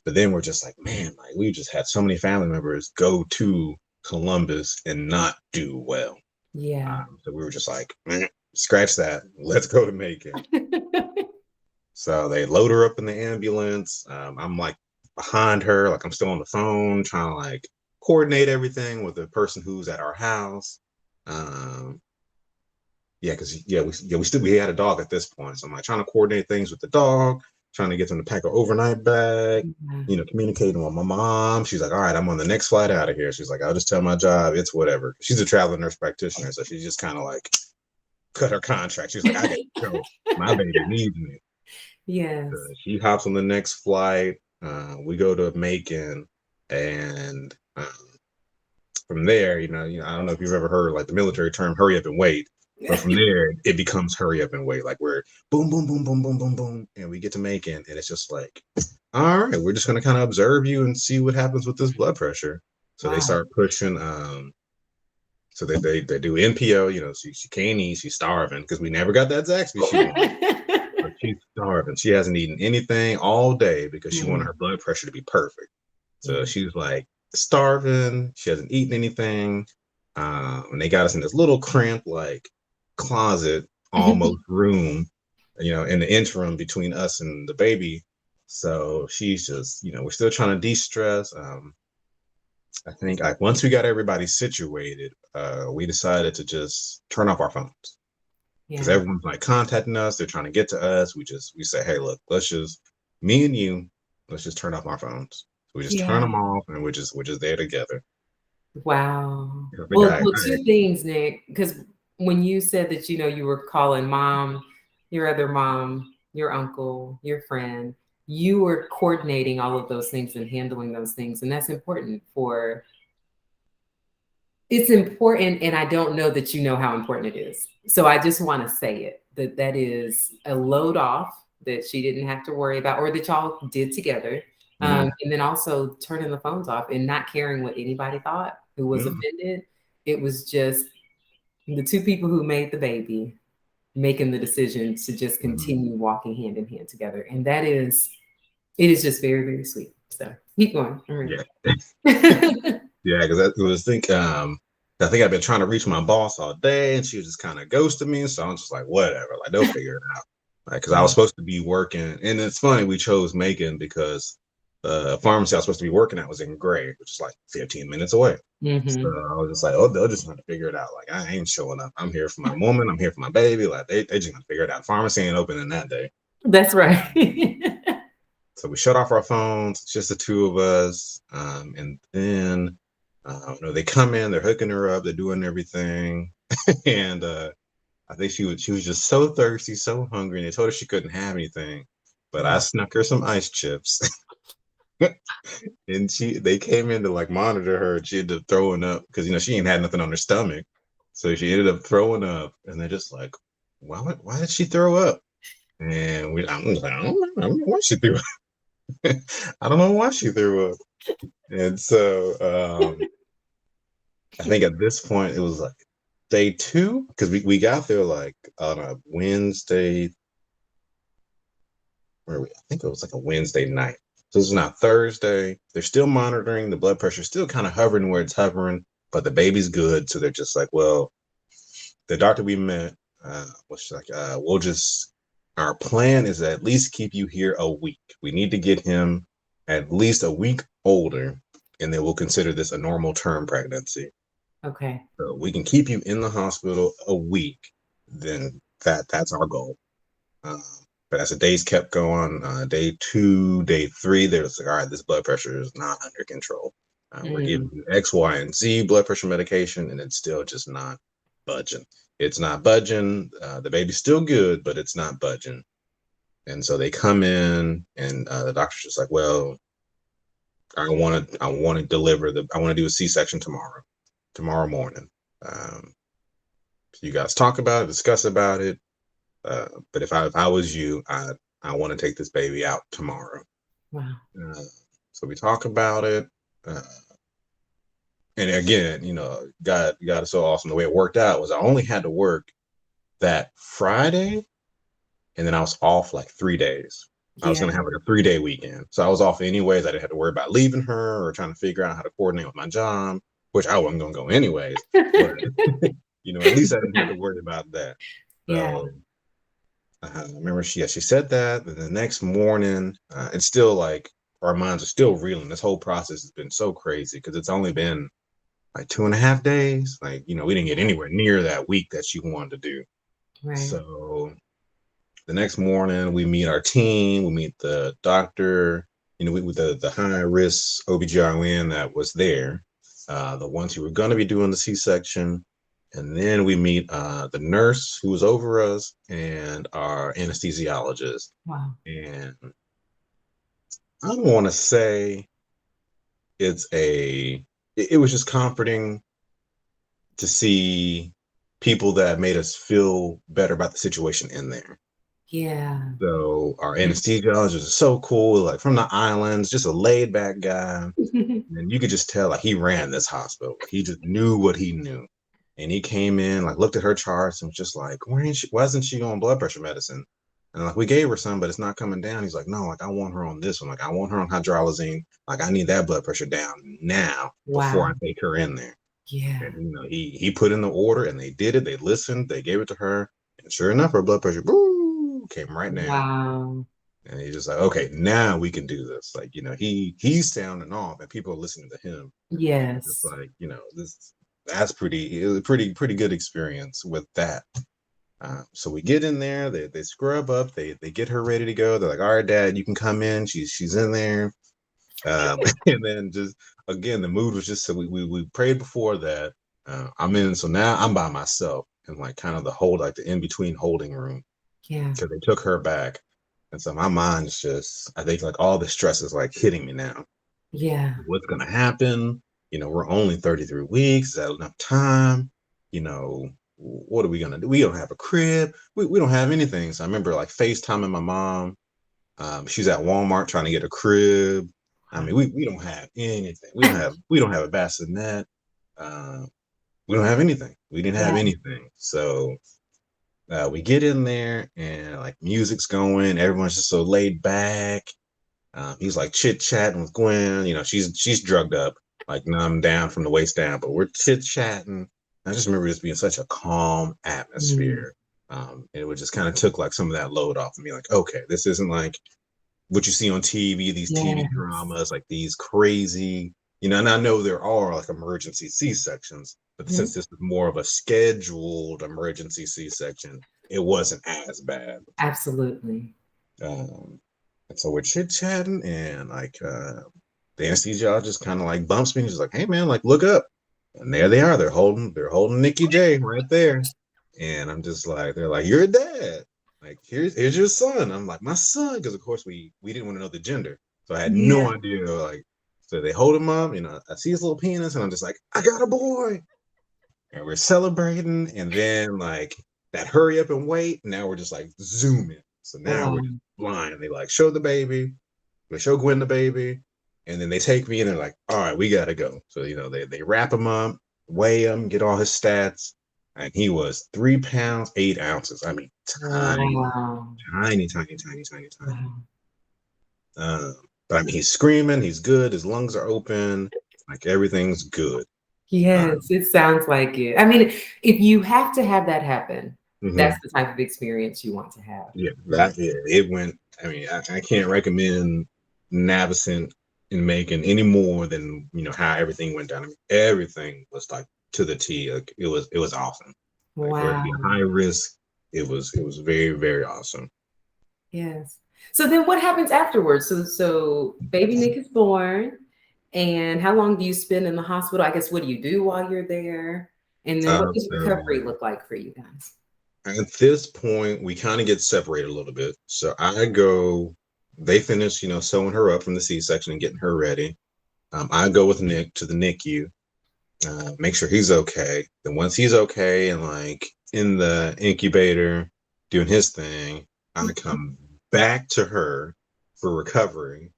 But then we're just like, man, like we just had so many family members go to Columbus and not do well. Yeah. So we were just like, scratch that, let's go to Macon. So they load her up in the ambulance. I'm like behind her, like I'm still on the phone, trying to like coordinate everything with the person who's at our house. Um, yeah, because we had a dog at this point, so I'm like trying to coordinate things with the dog, trying to get them to pack an overnight bag. Yeah. Communicating with my mom. She's like, all right, I'm on the next flight out of here. She's like, I'll just tell my job, it's whatever. She's a traveling nurse practitioner, so she just kind of like cut her contract. She's like, I got to go. My baby needs me. Yes. She hops on the next flight. We go to Macon, and from there, I don't know if you've ever heard like the military term "hurry up and wait," but from there it becomes "hurry up and wait." Like we're boom, boom, boom, boom, boom, boom, boom, and we get to Macon, and it's just like, all right, we're just gonna kind of observe you and see what happens with this blood pressure. So they Wow. start pushing. So they do NPO. She can't eat. She's starving because we never got that Zaxby she wanted. But she's starving. She hasn't eaten anything all day because she wanted Mhm. her blood pressure to be perfect. So Yeah. she's like starving. She hasn't eaten anything. And they got us in this little cramped like closet almost room, in the interim between us and the baby. So she's just, we're still trying to de-stress. I think like once we got everybody situated, we decided to just turn off our phones because Yeah. everyone's like contacting us. They're trying to get to us. We say, hey, look, let's just me and you, let's just turn off our phones. So we just turn Yeah. them off, and we're just there together. Wow. I think Well, two things, Nick, because when you said that, you were calling mom, your other mom, your uncle, your friend, you were coordinating all of those things and handling those things. And that's important it's important. And I don't know that you know how important it is. So I just want to say it, that is a load off that she didn't have to worry about or that y'all did together. And then also turning the phones off and not caring what anybody thought who was offended. It was just the two people who made the baby making the decision to just continue walking hand in hand together. And it is just very, very sweet. So keep going. Yeah. Yeah, because I think I've been trying to reach my boss all day, and she just kind of ghosted me. So I'm just like, whatever, like they'll figure it out. Like, because I was supposed to be working, and it's funny we chose Macon because the pharmacy I was supposed to be working at was in Gray, which is like 15 minutes away. So I was just like, oh, they'll just have to figure it out. Like, I ain't showing up. I'm here for my woman. I'm here for my baby. Like, they just gonna figure it out. Pharmacy ain't opening that day. That's right. So we shut off our phones, just the two of us, and then. They come in, they're hooking her up, they're doing everything, and I think she was just so thirsty, so hungry, and they told her she couldn't have anything, but I snuck her some ice chips, and they came in to like monitor her, and she ended up throwing up because she ain't had nothing on her stomach, so she ended up throwing up, and they're just like, why did she throw up? And I'm like, I don't know why she threw up. I don't know why she threw up, and so. I think at this point it was like day 2 because we got there like on a Wednesday. I think it was like a Wednesday night. So this is now Thursday. They're still monitoring the blood pressure, still kind of hovering where it's hovering, but the baby's good. So they're just like, well, the doctor we met was like, our plan is to at least keep you here a week. We need to get him at least a week older, and then we'll consider this a normal term pregnancy. Okay. So we can keep you in the hospital a week, then that's our goal. But as the days kept going, day 2, day 3, there's like, all right, this blood pressure is not under control. We're giving you X, Y, and Z blood pressure medication, and it's still just not budging. It's not budging. The baby's still good, but it's not budging. And so they come in, and the doctor's just like, well, I want to do a C-section tomorrow morning. You guys talk about it, discuss about it. But if I was you, I want to take this baby out tomorrow. Wow. So we talk about it. And again, God is so awesome. The way it worked out was I only had to work that Friday, and then I was off like 3 days. I was going to have like a 3-day weekend. So I was off anyways. I didn't have to worry about leaving her or trying to figure out how to coordinate with my job, which I wasn't going to go anyways. But, at least I didn't have to worry about that. So I remember she said that. And the next morning, it's still like our minds are still reeling. This whole process has been so crazy because it's only been like 2.5 days. Like, we didn't get anywhere near that week that she wanted to do. Right. So the next morning, we meet our team, we meet the doctor, with the high risk OBGYN that was there, the ones who were going to be doing the C-section. And then we meet the nurse who was over us and our anesthesiologist. Wow. And I don't want to say it was just comforting to see people that made us feel better about the situation in there. Yeah. So our anesthesiologist is so cool, like from the islands, just a laid back guy. And you could just tell like he ran this hospital. He just knew what he knew. And he came in, like looked at her charts and was just like, why isn't she on blood pressure medicine? And like we gave her some, but it's not coming down. He's like, no, like I want her on this one. Like I want her on hydralazine. Like I need that blood pressure down now before I take her in there. Yeah. And he put in the order and they did it. They listened, they gave it to her. And sure enough, her blood pressure, boo, came right down. Wow. And he's just like, okay, now we can do this. Like, he's sounding off and people are listening to him. And it's just Yes. like, that's it was a pretty good experience with that. So we get in there, they scrub up, they get her ready to go. They're like, all right, Dad, you can come in. She's in there. And then just again, the mood was just so we prayed before that. I'm in, so now I'm by myself in like kind of the in between holding room Yeah. because they took her back. And so my mind's just, I think like all the stress is like hitting me now. Yeah. What's gonna happen? We're only 33 weeks. Is that enough time? What are we gonna do? We don't have a crib. We don't have anything. So I remember like FaceTiming my mom. She's at Walmart trying to get a crib. I Wow. mean, we don't have anything. We don't have a bassinet. Uh, we don't have anything. We didn't have Yeah. anything. So we get in there and like music's going. Everyone's just so laid back. He's like chit chatting with Gwen. She's drugged up, like numbed down from the waist down, but we're chit chatting. I just remember this being such a calm Mm. atmosphere. And it just kind of took like some of that load off of me. Like, okay, this isn't like what you see on TV, these TV Yes. dramas, like these crazy, and I know there are like emergency C-sections, but Mhm. since this is more of a scheduled emergency C-section, it wasn't as bad. Absolutely. Um, and so we're chit chatting, and like the anesthesiologist kind of like bumps me, and she's like, "Hey man, like look up," and there they are. They're holding Nikki J right there, and I'm just like, they're like, "You're a dad. Like here's your son." I'm like, "My son," because of course we didn't want to know the gender, so I had Yeah. no idea. Like, so they hold him up, I see his little penis, and I'm just like, "I got a boy," and we're celebrating, and then like that hurry up and wait. Now we're just like zooming. So now we're Wow. just blind. They like show the baby, they show Gwen the baby, and then they take me and they're like, all right, we gotta go. So they wrap him up, weigh him, get all his stats, and he was 3 pounds 8 ounces. I mean, tiny, Wow. tiny, tiny, tiny, tiny, tiny. Wow. Um, but I mean, he's screaming, he's good, his lungs are open, like everything's good. Yes, it sounds like it. I mean, if you have to have that happen, that's Mhm. the type of experience you want to have. Yeah, it went. I mean, I can't recommend Navicent in making any more than how everything went down. I mean, everything was like to the T. Like it was awesome. Like for it to be a Wow. high risk, it was very very awesome. Yes. So then what happens afterwards? So baby Nick is born, and how long do you spend in the hospital? I guess what do you do while you're there? And then what does So recovery look like for you guys? at this point, we kind of get separated a little bit. So I go. They finish, sewing her up from the C-section and getting her ready. I go with Nick to the NICU, make sure he's okay. Then once he's okay and like in the incubator doing his thing, I come back to her for recovery.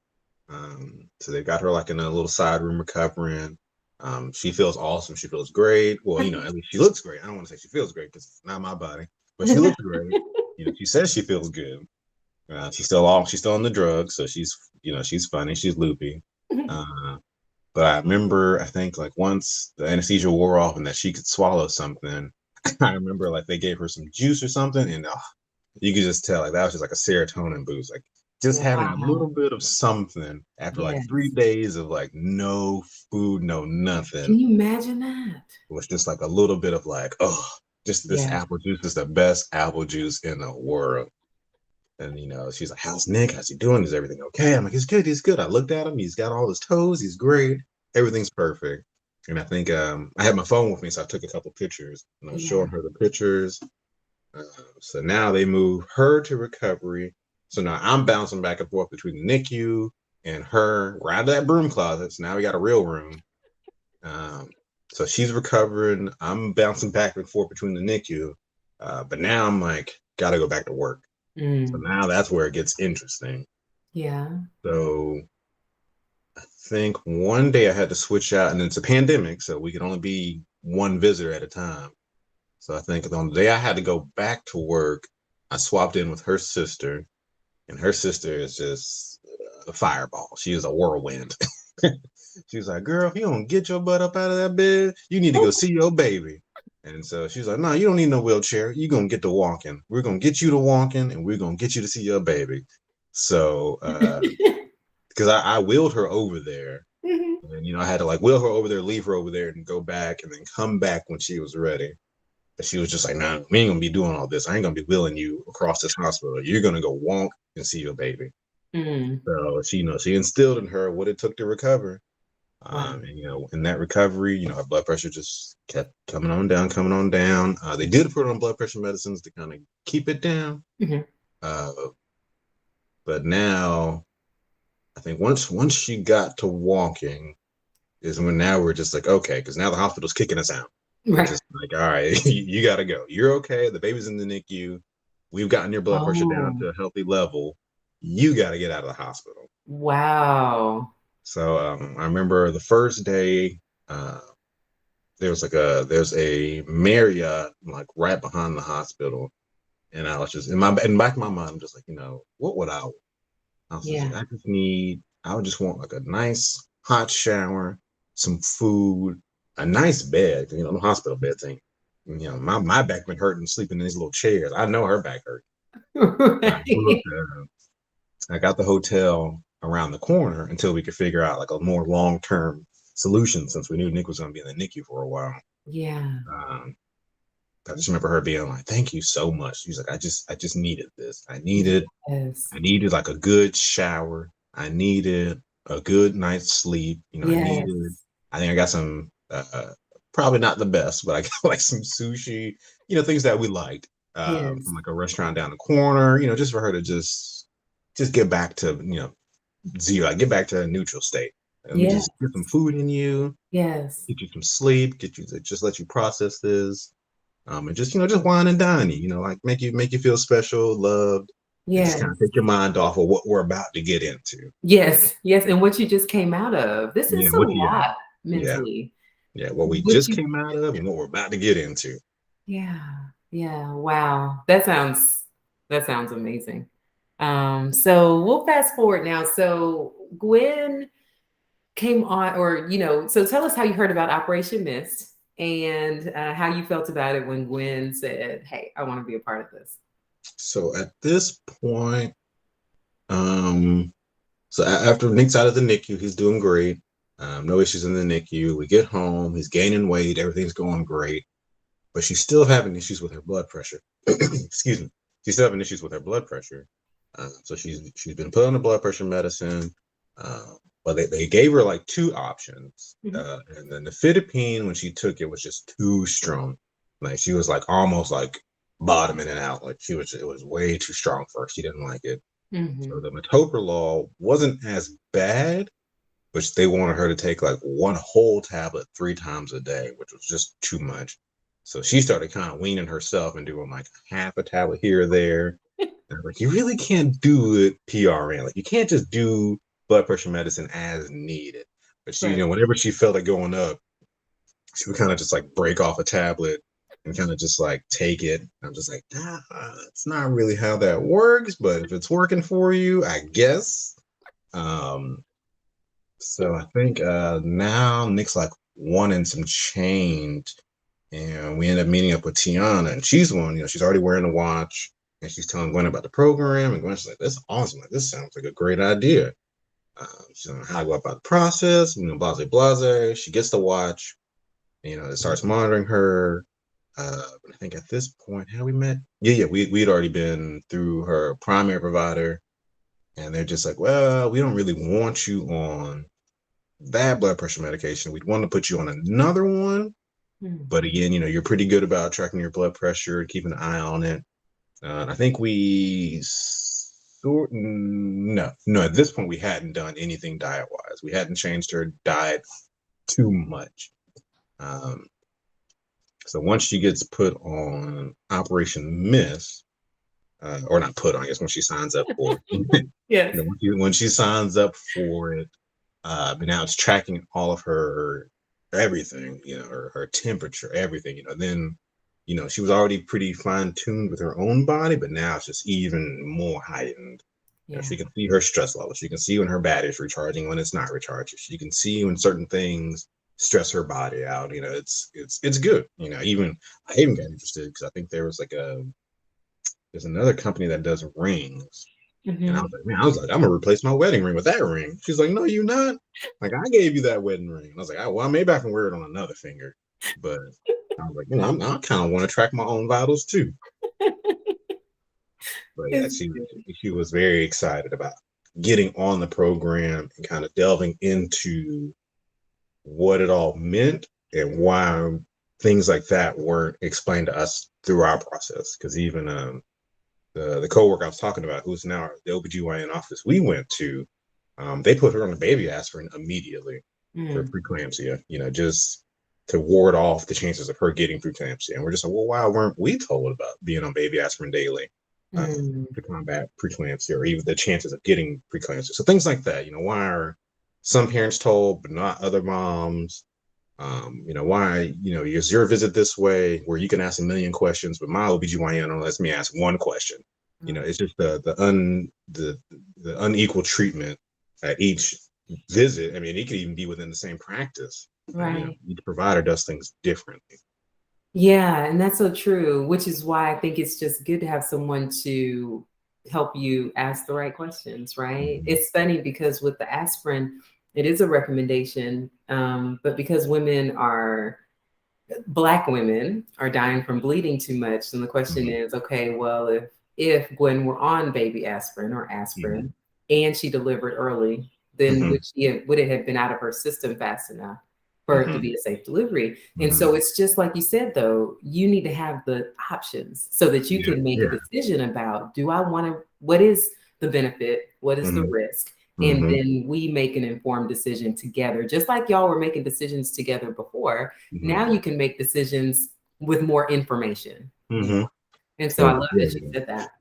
So they've got her like in a little side room recovering. She feels awesome. She feels great. Well, at least she looks great. I don't want to say she feels great because it's not my body, but she looks great. She says she feels good. She's still on the drugs, so she's funny. She's loopy. Uh, but I remember, I think like once the anesthesia wore off and that she could swallow something, I remember like they gave her some juice or something, and you could just tell like that was just like a serotonin boost. Like just having a Wow. little bit of something after like three Yes. days of like no food, no Can nothing, you imagine that? was just like a little bit of like, oh, just this Yeah. apple juice is the best apple juice in the world. And she's like, "How's Nick? How's he doing? Is everything okay?" I'm like, "He's good. He's good." I looked at him. He's got all his toes. He's great. Everything's perfect. And I think I had my phone with me, so I took a couple pictures and I was Yeah. showing her the pictures. So now they move her to recovery. So now I'm bouncing back and forth between the NICU and her. We're out of that broom closet. So now we got a real room. Um, so she's recovering. I'm bouncing back and forth between the NICU. But now I'm like, gotta go back to work. So Mm. now that's where it gets interesting. Yeah. So I think one day I had to switch out, and it's a pandemic, so we could only be one visitor at a time. So I think on the day I had to go back to work, I swapped in with her sister, and her sister is just a fireball. She is a whirlwind. She's like, "Girl, if you don't get your butt up out of that bed, you need to go see your baby." And so she's like, no, you don't need no wheelchair. You're going to get to walking. We're going to get you to walking and we're going to get you to see your baby. So, because I wheeled her over there. Mhm. And, I had to like wheel her over there, leave her over there and go back and then come back when she was ready. But she was just like, nah, we ain't going to be doing all this. I ain't going to be wheeling you across this hospital. You're going to go walk and see your baby. Mm. So she instilled in her what it took to recover. Wow. And in that recovery, her blood pressure just kept coming on down, coming on down. They did put her on blood pressure medicines to kind of keep it down. Mhm. Uh, but now, I think once she got to walking, is when now we're just like, okay, because now the hospital's kicking us out. It's Right. just like, all right, you got to go. You're okay. The baby's in the NICU. We've gotten your blood pressure down Oh, to a healthy level. You got to get out of the hospital. wow. So I remember the first day, uh, there's a Marriott like right behind the hospital, and I was just in the back of my mind, I'm just like, what would I want? I was just like, Yeah. I would just want like a nice hot shower, some food, a nice bed. The hospital bed thing. My back been hurting sleeping in these little chairs. I know her back hurt. I Right. booked, I got the hotel around the corner until we could figure out like a more long term solution since we knew Nick was going to be in the NICU for a while. Yeah. Um, I just remember her being like, "Thank you so much." She's like, I just needed this. Yes. I needed like a good shower. I needed a good night's sleep. Yes. I think I got some, probably not the best, but I got like some sushi, things that we liked, from Yes. like a restaurant down the corner, just for her to just get back to, zero, like get back to a neutral state. Let me Yes. just get some food in you, Yes. get you some sleep, get you to just let you process this, and just wine and dine you, like make you feel special, loved, and just kind of Yes. take your mind off of what we're about to get into. Yes. Yes. And what you just came out of. This Yeah, is a what yeah, lot yeah, mentally. yeah. What we What just you came out of and what we're about to get into. Yeah. Yeah. Wow. That sounds amazing. So we'll fast forward now. So Gwen came on, or so tell us how you heard about Operation Mist and how you felt about it when Gwen said, "Hey, I want to be a part of this." So at this point, um, after Nick's out of the NICU, he's doing great. No issues in the NICU. We get home, he's gaining weight, everything's going great, but she's still having issues with her blood pressure. Excuse me. She's still having issues with her blood pressure. So she's been put on the blood pressure medicine. Uh, but they gave her like two options. Mhm. And then the Fitipine, when she took it, was just too strong. Like she was like almost like bottoming it out. Like it was way too strong for her. She didn't like it. So Mhm. the metoprolol wasn't as bad, but they wanted her to take like one whole tablet 3 times a day, which was just too much. So she started kind of weaning herself and doing like half a tablet here or there. And like, you really can't do it PRN. Like you can't just do blood pressure medicine as needed. But she, Right. whenever she felt it going up, she would kind of just like break off a tablet and kind of just like take it. I'm just like, it's not really how that works, but if it's working for you, I guess. Um, so I think now Nick's like one and some change, and we end up meeting up with Tiana, and she's one. She's already wearing a watch, and she's telling Gwen about the program, and Gwen's like, "This is awesome! Like, this sounds like a great idea." She's on how to go about the process, blase blase. She gets the watch, it starts monitoring her. I think at this point, how we met? Yeah, we'd already been through her primary provider, and they're just like, "Well, we don't really want you on that blood pressure medication. We'd want to put you on another one. Mhm. But again, you're pretty good about tracking your blood pressure, keeping an eye on it. I think no, at this point, we hadn't done anything diet wise. We hadn't changed her diet too much. Um, so once she gets put on Operation Miss, or not put on, I guess when she signs up for it, Yes. when she signs up for it, but now it's tracking all of her everything, her temperature, everything, then, she was already pretty fine tuned with her own body, but now it's just even more heightened. Yeah. She can see her stress level. She can see when her battery's recharging, when it's not recharging. She can see when certain things stress her body out. It's good. I even got interested because I think there's another company that does rings. And I Hmm. was like, man, I'm gonna replace my wedding ring with that ring. She's like, no, you not. Like, I gave you that wedding ring. And I was like, well, maybe I can wear it on another finger. But I was like, I kind of want to track my own vitals too. But yeah, It's she was very excited about getting on the program and kind of delving into what it all meant and why things like that weren't explained to us through our process. Because even the coworker I was talking about, who's now the OBGYN office we went to, they put her on the baby aspirin immediately for mm, preeclampsia, just to ward off the chances of her getting preeclampsia. And we're just like, well, why weren't we told about being on baby aspirin daily mm, to combat preeclampsia or even the chances of getting preeclampsia? So things like that, why are some parents told, but not other moms? Why, is your visit this way where you can ask a million questions, but my OBGYN only lets me ask one question. It's just the unequal treatment at each visit. I mean, it could even be within the same practice. right. Each provider does things differently. Yeah, and that's so true, which is why I think it's just good to have someone to help you ask the right questions, right? Mhm. It's funny because with the aspirin, it is a recommendation, but because Black women are dying from bleeding too much, and the question Mhm. is, okay, well, if Gwen were on baby aspirin or Mhm. aspirin and she delivered early, then Mhm. would it have been out of her system fast enough for it to Mhm. be a safe delivery? And Mhm. so it's just like you said, though, you need to have the options so that you Yeah. can make a Yeah. decision about, do I want to, what is the benefit? What is the Mhm. risk? And Mhm. then we make an informed decision together, just like y'all were making decisions together before. Mhm. Now you can make decisions with more information. Mhm. And so I And love that you yeah. said that.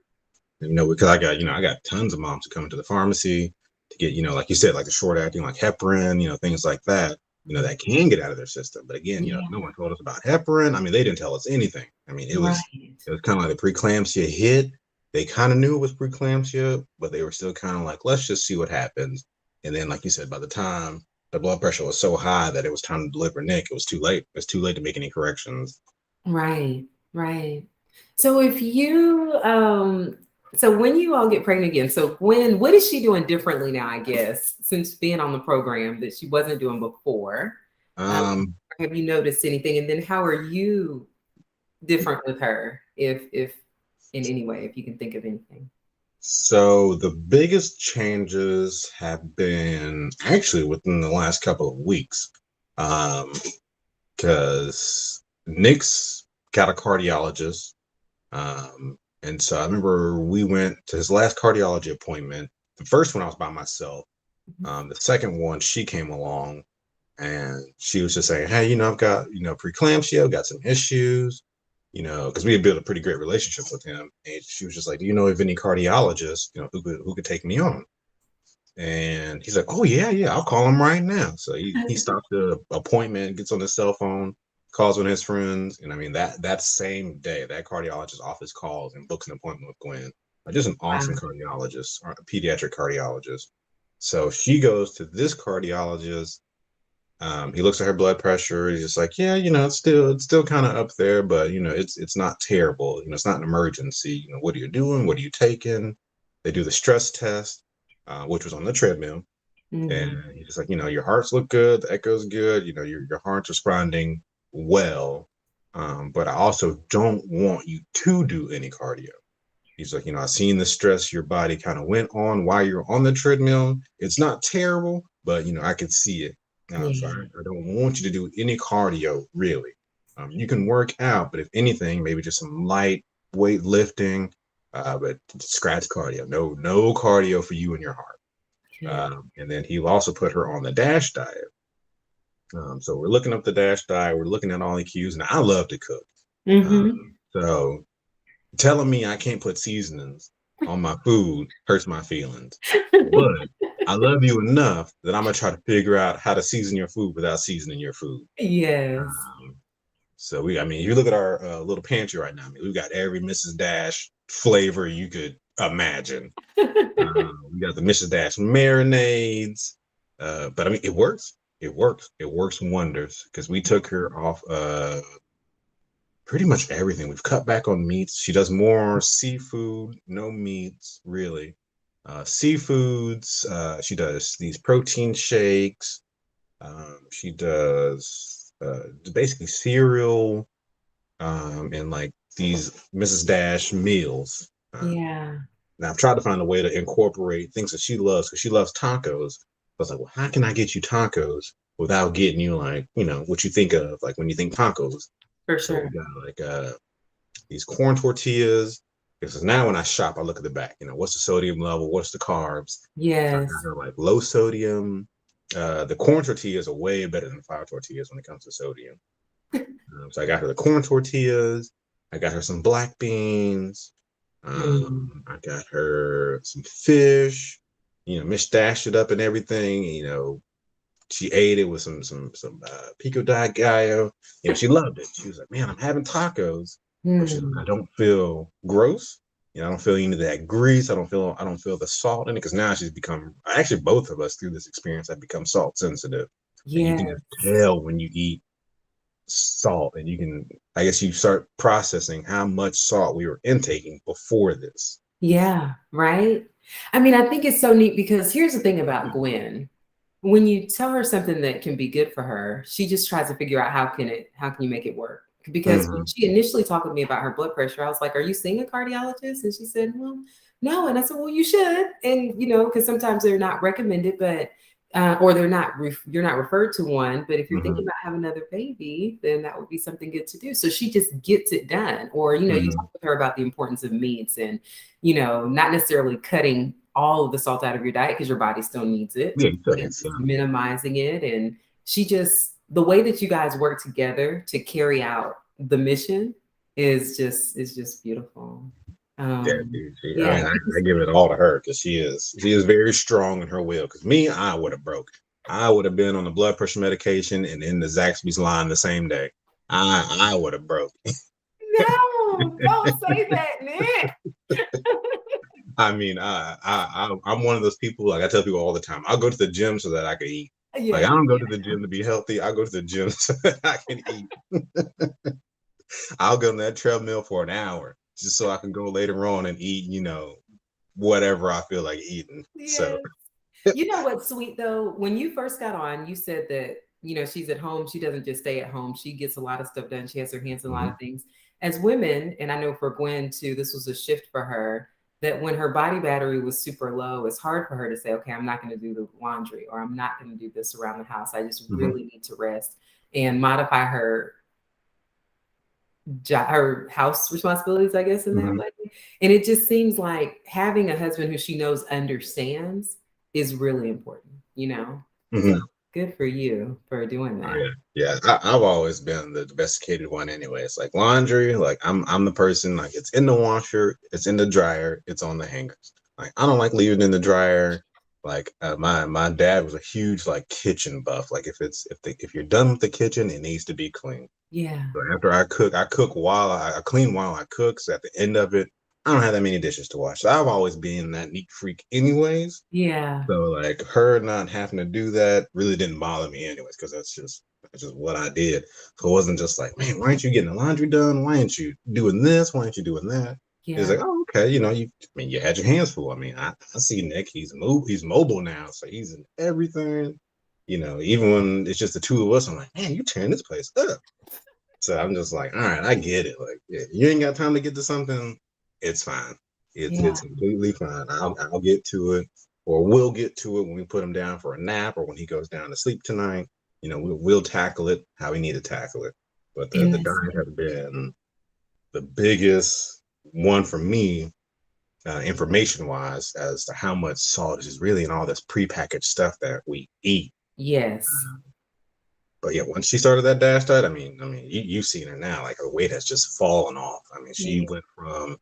Because I got tons of moms who come into the pharmacy to get, like you said, like the short acting, like heparin, things like that, that can get out of their system. But again, Yeah, no one told us about heparin. I mean, they didn't tell us anything. I mean, right. it was kind of like the preeclampsia hit. They kind of knew it was preeclampsia, but they were still kind of like, let's just see what happens. And then, like you said, by the time the blood pressure was so high that it was time to deliver Nick, it was too late. It was too late to make any corrections. Right, right. So if you so when you all get pregnant again, so Gwen, what is she doing differently now, I guess, since being on the program that she wasn't doing before? Um, Um, have you noticed anything? And then how are you different with her, if in any way, if you can think of anything? So the biggest changes have been actually within the last couple of weeks, because Nick's got a cardiologist, and so I remember we went to his last cardiology appointment. The first one I was by myself. The second one she came along, and she was just saying, "Hey, I've got preeclampsia, I've got some issues." Because we had built a pretty great relationship with him. And she was just like, "Do you know of any cardiologists, who could take me on?" And he's like, "Oh yeah, yeah, I'll call him right now." So he stops the appointment, gets on his cell phone, calls one of his friends, and I mean that same day, that cardiologist office calls and books an appointment with Gwen. Just an awesome Wow. cardiologist, or a pediatric cardiologist. So she goes to this cardiologist. He looks at her blood pressure. He's just like, yeah, it's still kind of up there, but it's not terrible. It's not an emergency. What are you doing? What are you taking? They do the stress test, which was on the treadmill, and Mhm. he's just like, your hearts look good, the echo's good. Your heart's responding well, but I also don't want you to do any cardio. He's like, I've seen the stress your body kind of went on while you're on the treadmill. It's not terrible, but I can see it. So Yeah. I don't want you to do any cardio really. You can work out, but if anything, maybe just some light weight lifting, but scratch cardio. No cardio for you and your heart. Yeah. And then he also put her on the DASH diet. So we're looking up the DASH diet. We're looking at all the cues, and I love to cook. Hmm. So telling me I can't put seasonings on my food hurts my feelings. But I love you enough that I'm gonna try to figure out how to season your food without seasoning your food. Yes. Um, I mean, if you look at our little pantry right now, I mean, we've got every Mrs. Dash flavor you could imagine. We got the Mrs. Dash marinades, but I mean, it works. it works. It works wonders because we took her off pretty much everything. We've cut back on meats. She does more seafood, no meats, really. Seafoods. She does these protein shakes. She does basically cereal and like these Mrs. Dash meals. Yeah, Now I've tried to find a way to incorporate things that she loves because she loves tacos. I was like, well, how can I get you tacos without getting you like, what you think of like when you think tacos? for So we sure. got like these corn tortillas. Because now when I shop, I look at the back. What's the sodium level? What's the carbs? So I got Yes. her like low sodium. The corn tortillas are way better than the flour tortillas when it comes to sodium. So I got her the corn tortillas. I got her some black beans. Mm. I got her some fish. Miss dashed it up and everything. She ate it with some pico de gallo. She loved it. She was like, "Man, I'm having tacos," but she's like, "I Mm. don't feel gross. I don't feel any of that grease. I don't feel the salt in it because now she's become actually both of us through this experience have become salt sensitive, and you can just Yes. tell when you eat salt, and you can I guess you start processing how much salt we were intaking before this. Yeah, right? I mean, I think it's so neat because here's the thing about Gwen. When you tell her something that can be good for her, she just tries to figure out how can you make it work? Because when Mm-hmm. she initially talked with me about her blood pressure, I was like, "Are you seeing a cardiologist?" And she said, "Well, no." And I said, "Well, you should." And because sometimes they're not recommended, but or they're not you're not referred to one. But if you're thinking Mm-hmm. about having another baby, then that would be something good to do. So she just gets it done. Or you Mm-hmm. talk with her about the importance of meats and not necessarily cutting all of the salt out of your diet because your body still needs it, Yeah, you still but need just some. minimizing it. And the way that you guys work together to carry out the mission is just beautiful. Yeah, Um, dude. I yeah, mean, I give it all to her because she is very strong in her will. Because me, I would have broke. I would have been on the blood pressure medication and in the Zaxby's line the same day. I would have broke. no, don't say that, Nick. I mean, I'm one of those people. Like I tell people all the time, I'll go to the gym so that I can eat. Like I Yeah, don't go to the gym to be healthy. I go to the gym so that I can eat. I'll go on that treadmill for an hour just so I can go later on and eat. Whatever I feel like eating. So. yeah. You know what's sweet though? When you first got on, you said that, she's at home. She doesn't just stay at home. She gets a lot of stuff done. She has her hands in a lot Mhm. of things. As women, and I know for Gwen too, this was a shift for her, that when her body battery was super low, it's hard for her to say, okay, I'm not going to do the laundry or I'm not going to do this around the house. I just Mhm. really need to rest and modify her house responsibilities, I guess, in that Mhm. way. And it just seems like having a husband who she knows understands is really important. So Mhm. good for you for doing Oh that. yeah, yeah. I've always been the domesticated one anyway. It's like laundry. Like I'm the person. Like it's in the washer, it's in the dryer, it's on the hangers. Like I don't like leaving it in the dryer. Like my dad was a huge like kitchen buff. Like if you're done with the kitchen, it needs to be clean. Yeah. So after I cook while I clean while I cook. So at the end of it, I don't have that many dishes to wash. So I've always been that neat freak, anyways. Yeah. So like her not having to do that really didn't bother me anyways, because that's just what I did. So it wasn't just like, man, why aren't you getting the laundry done? Why aren't you doing this? Why aren't you doing that? It's Yeah. like, oh, okay, I mean, you had your hands full. I mean, I see Nick, he's mobile now, so he's in everything. Even when it's just the two of us, I'm like, man, you tearing this place up. So I'm just like, all right, I get it. Like, yeah, you ain't got time to get to something, it's fine. It's Yeah. completely fine. I'll get to it, or we'll get to it when we put him down for a nap, or when he goes down to sleep tonight. We'll tackle it how we need to tackle it. But the And the that's diet has been the biggest one for me, information wise, as to how much salt is really in all this prepackaged stuff that we eat. yes. But yeah, once she started that dash diet, I mean, you've seen her now. Like her weight has just fallen off. I mean, she Yeah. went from,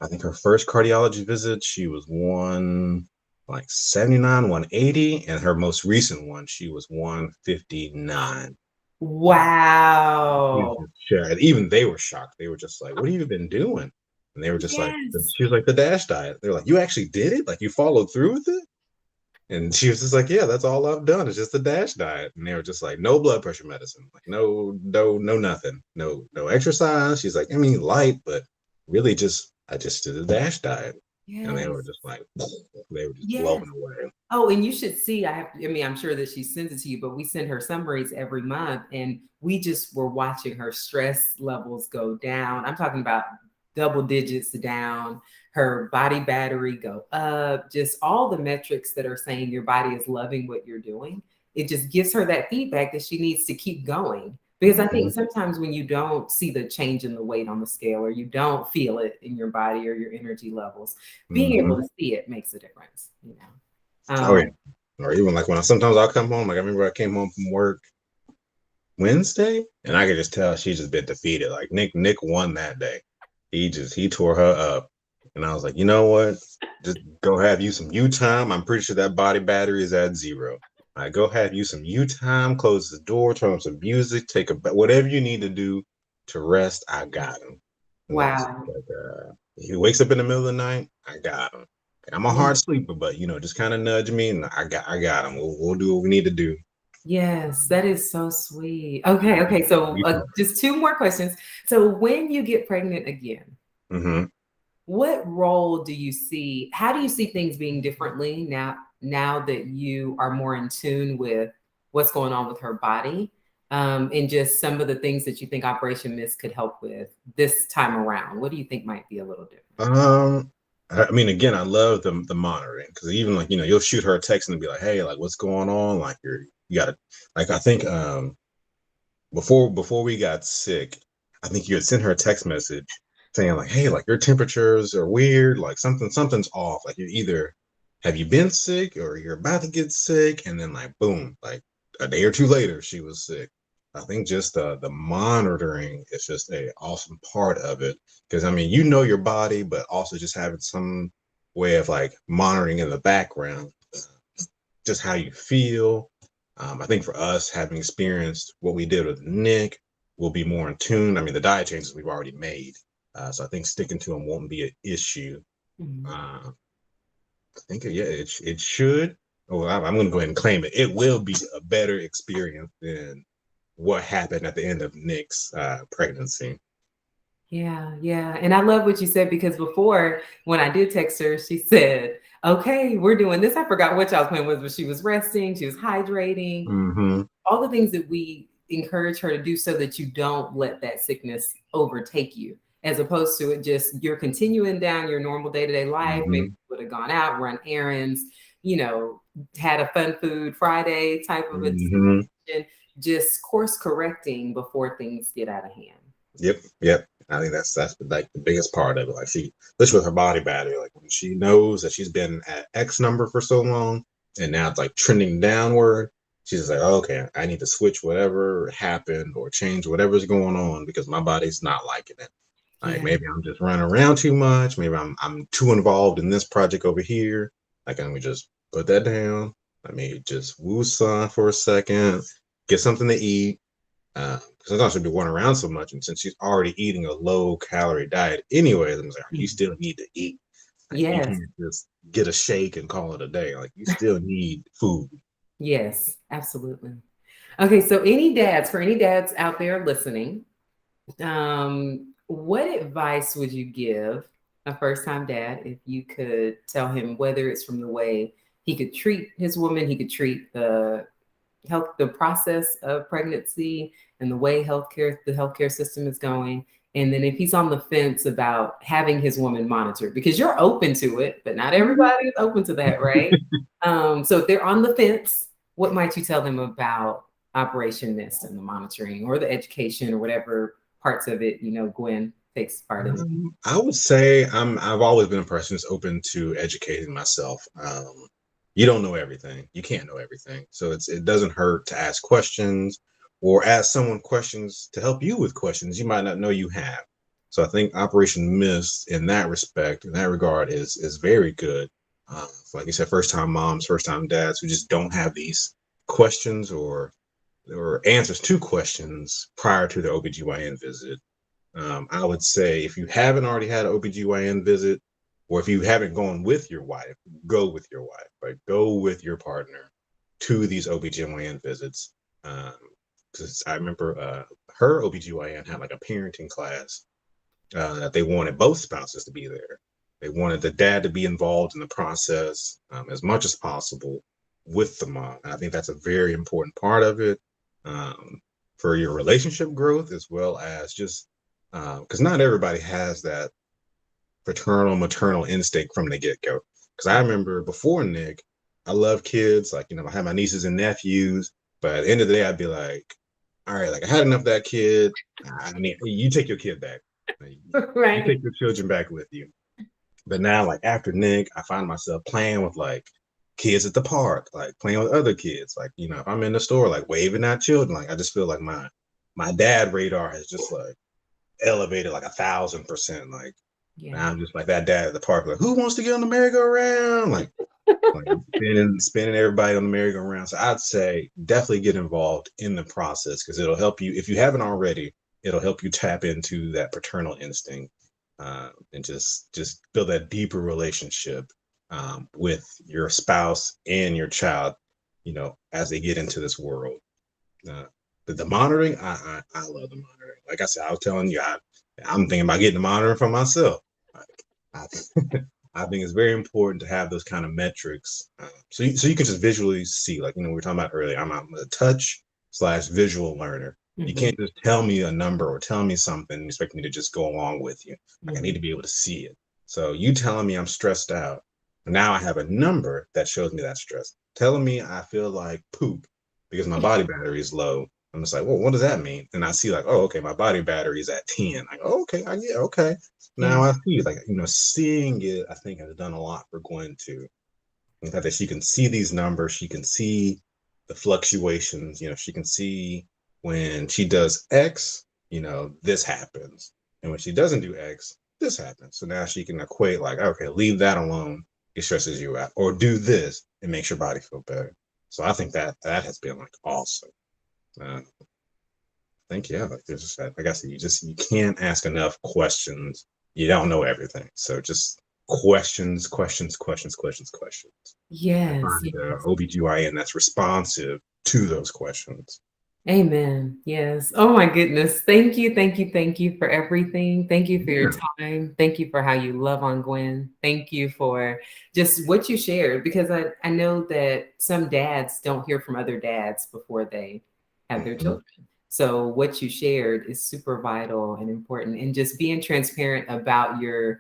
I think her first cardiology visit, she was one like 79, 180, and her most recent one, she was 159. Wow. And even they were shocked. They were just like, "What have you been doing?" And they were just like, Yes. "She was like the dash diet." They're like, "You actually did it? Like you followed through with it?" And she was just like, yeah, that's all I've done. It's just a DASH diet. And they were just like, no blood pressure medicine. Like, no, nothing. No exercise. She's like, I mean, light, but really I just did a DASH diet. And they were Yes. just like, they were just Yes. blown away. Oh, and you should see, I mean, I'm sure that she sends it to you, but we send her summaries every month and we just were watching her stress levels go down. I'm talking about double digits down, her body battery go up, just all the metrics that are saying your body is loving what you're doing. It just gives her that feedback that she needs to keep going. Because I Mm-hmm. think sometimes when you don't see the change in the weight on the scale or you don't feel it in your body or your energy levels, being able Mm-hmm. to see it makes a difference, you know. Oh yeah. Um, Or even like when sometimes I'll come home, like I remember I came home from work Wednesday, and I could just tell she's just been defeated. Like Nick won that day. He tore her up, and I was like, you know what? Just go have you some you time. I'm pretty sure that body battery is at zero. I go have you some you time. Close the door, turn on some music, take a whatever you need to do to rest. I got him. And then it's wow. like he wakes up in the middle of the night. I got him. I'm a Yeah. hard sleeper, but just kind of nudge me, and I got him. We'll do what we need to do. Yes, that is so sweet. Okay, okay. So just two more questions. So when you get pregnant again, Mm-hmm. what role do you see? How do you see things being differently now that you are more in tune with what's going on with her body? And just some of the things that you think Operation Mist could help with this time around. What do you think might be a little different? Um, I mean, again, I love the monitoring because even like you'll shoot her a text and be like, "Hey, like, what's going on? Like, you gotta like." I think before we got sick, I think you had sent her a text message saying like, "Hey, like your temperatures are weird. Like something's off. Like you're either have you been sick or you're about to get sick?" And then like boom, like a day or two later, she was sick. I think just the monitoring is just a awesome part of it because I mean your body, but also just having some way of like monitoring in the background, just how you feel. I think for us, having experienced what we did with Nick, we'll be more in tune. I mean, the diet changes we've already made, so I think sticking to them won't be an issue. Mhm. I think yeah, it should. Oh, I'm going to go ahead and claim it. It will be a better experience than what happened at the end of Nick's pregnancy. Yeah, yeah. And I love what you said because before, when I did text her, she said, okay, we're doing this. I forgot what y'all's plan was, but she was resting, she was hydrating, Mm-hmm. all the things that we encourage her to do so that you don't let that sickness overtake you, as opposed to it just you're continuing down your normal day-to-day life. Maybe Mm-hmm. you would have gone out, run errands, you know, had a fun food Friday type of a Mm-hmm. situation, just course correcting before things get out of hand. Yep, yep. I think that's like the biggest part of it. Like especially with her body battery, like when she knows that she's been at X number for so long, and now it's like trending downward. She's just like, okay, I need to switch whatever happened or change whatever's going on because my body's not liking it. Like Yeah. maybe I'm just running around too much. Maybe I'm too involved in this project over here. Like let me just put that down. Let me just woo sun for a second, get something to eat, sometimes she'll be running around so much, and since she's already eating a low calorie diet anyway, I'm like, you Mhm. still need to eat. Like you Yes. can't just get a shake and call it a day. Like you still need food. Yes, absolutely. Okay, so for any dads out there listening, what advice would you give a first time dad if you could tell him whether it's from the way he could treat his woman, he could treat the process of pregnancy and the way the healthcare system is going. And then if he's on the fence about having his woman monitored, because you're open to it, but not Mhm. everybody is open to that, right? So if they're on the fence, what might you tell them about Operation Mist and the monitoring or the education or whatever parts of it, Gwen takes part in? I would say I've always been a person who's open to educating myself. You don't know everything. You can't know everything. So it doesn't hurt to ask questions or ask someone questions to help you with questions you might not know you have. So I think Operation Mist in that respect, in that regard, is very good. Like you said, first time moms, first time dads who just don't have these questions or answers to questions prior to the OBGYN visit. I would say if you haven't already had an OBGYN visit, or if you haven't gone with your wife, go with your wife, like go with your partner to these OBGYN visits. Because I remember her OBGYN had like a parenting class that they wanted both spouses to be there. They wanted the dad to be involved in the process as much as possible with the mom. And I think that's a very important part of it for your relationship growth, as well as just because not everybody has that paternal maternal instinct from the get go. Because I remember before Nick, I love kids. Like, I had my nieces and nephews, but at the end of the day, I'd be like, all right, like I had enough of that kid. I mean, you take your kid back. You Right. take your children back with you. But now, like after Nick, I find myself playing with like kids at the park, like playing with other kids. Like, if I'm in the store, like waving at children, like I just feel like my dad radar has just like elevated like 1,000%. Like Yeah. now I'm just like that dad at the park, like who wants to get on the merry-go-round? Like spinning everybody on the merry-go-round. So I'd say definitely get involved in the process because it'll help you if you haven't already. It'll help you tap into that paternal instinct and just build that deeper relationship with your spouse and your child. As they get into this world. Uh, the monitoring, I love the monitoring. Like I said, I was telling you, I'm thinking about getting the monitoring for myself. I, I think it's very important to have those kind of metrics, so you can just visually see. Like we were talking about earlier, I'm a touch/visual learner. You Mm-hmm. can't just tell me a number or tell me something and expect me to just go along with you. Like I need Mm-hmm. to be able to see it. So you telling me I'm stressed out, now I have a number that shows me that stress. Telling me I feel like poop because my body battery is low. I'm just like, well, what does that mean? And I see like, oh, okay, my body battery is at 10. Like, oh, okay, I get okay. Yeah. Now I see like, seeing it, I think has done a lot for Gwen too. In fact, that she can see these numbers, she can see the fluctuations, she can see when she does X, this happens. And when she doesn't do X, this happens. So now she can equate like, okay, leave that alone. It stresses you out. Or do this, it makes your body feel better. So I think that has been like awesome. I think like there's like I said, you can't ask enough questions. You don't know everything, so just questions, questions, questions, questions, questions, and Yes. find the Yes. OBGYN that's responsive to those questions. Amen. Yes. Oh my goodness. Thank you. Thank you. Thank you for everything. Thank you for your Yeah. time. Thank you for how you love on Gwen. Thank you for just what you shared because I know that some dads don't hear from other dads before they have their Mhm. children. So what you shared is super vital and important. And just being transparent about your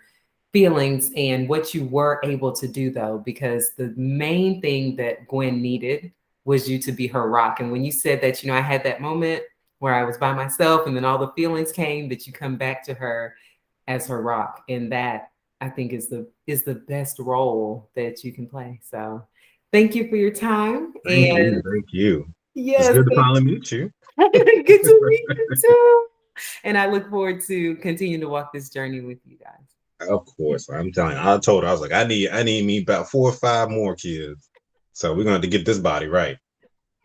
feelings and what you were able to do though, because the main thing that Gwen needed was you to be her rock. And when you said that, I had that moment where I was by myself and then all the feelings came that you come back to her as her rock. And that I think is the best role that you can play. So thank you for your time. Thank And you, thank you. It's yes, good to finally meet you. good to meet you too. And I look forward to continuing to walk this journey with you guys. Of course, I'm telling you. I told her I was like, I need me about 4 or 5 more kids. So we're gonna have to get this body right.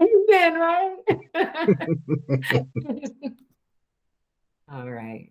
Amen, right? All right.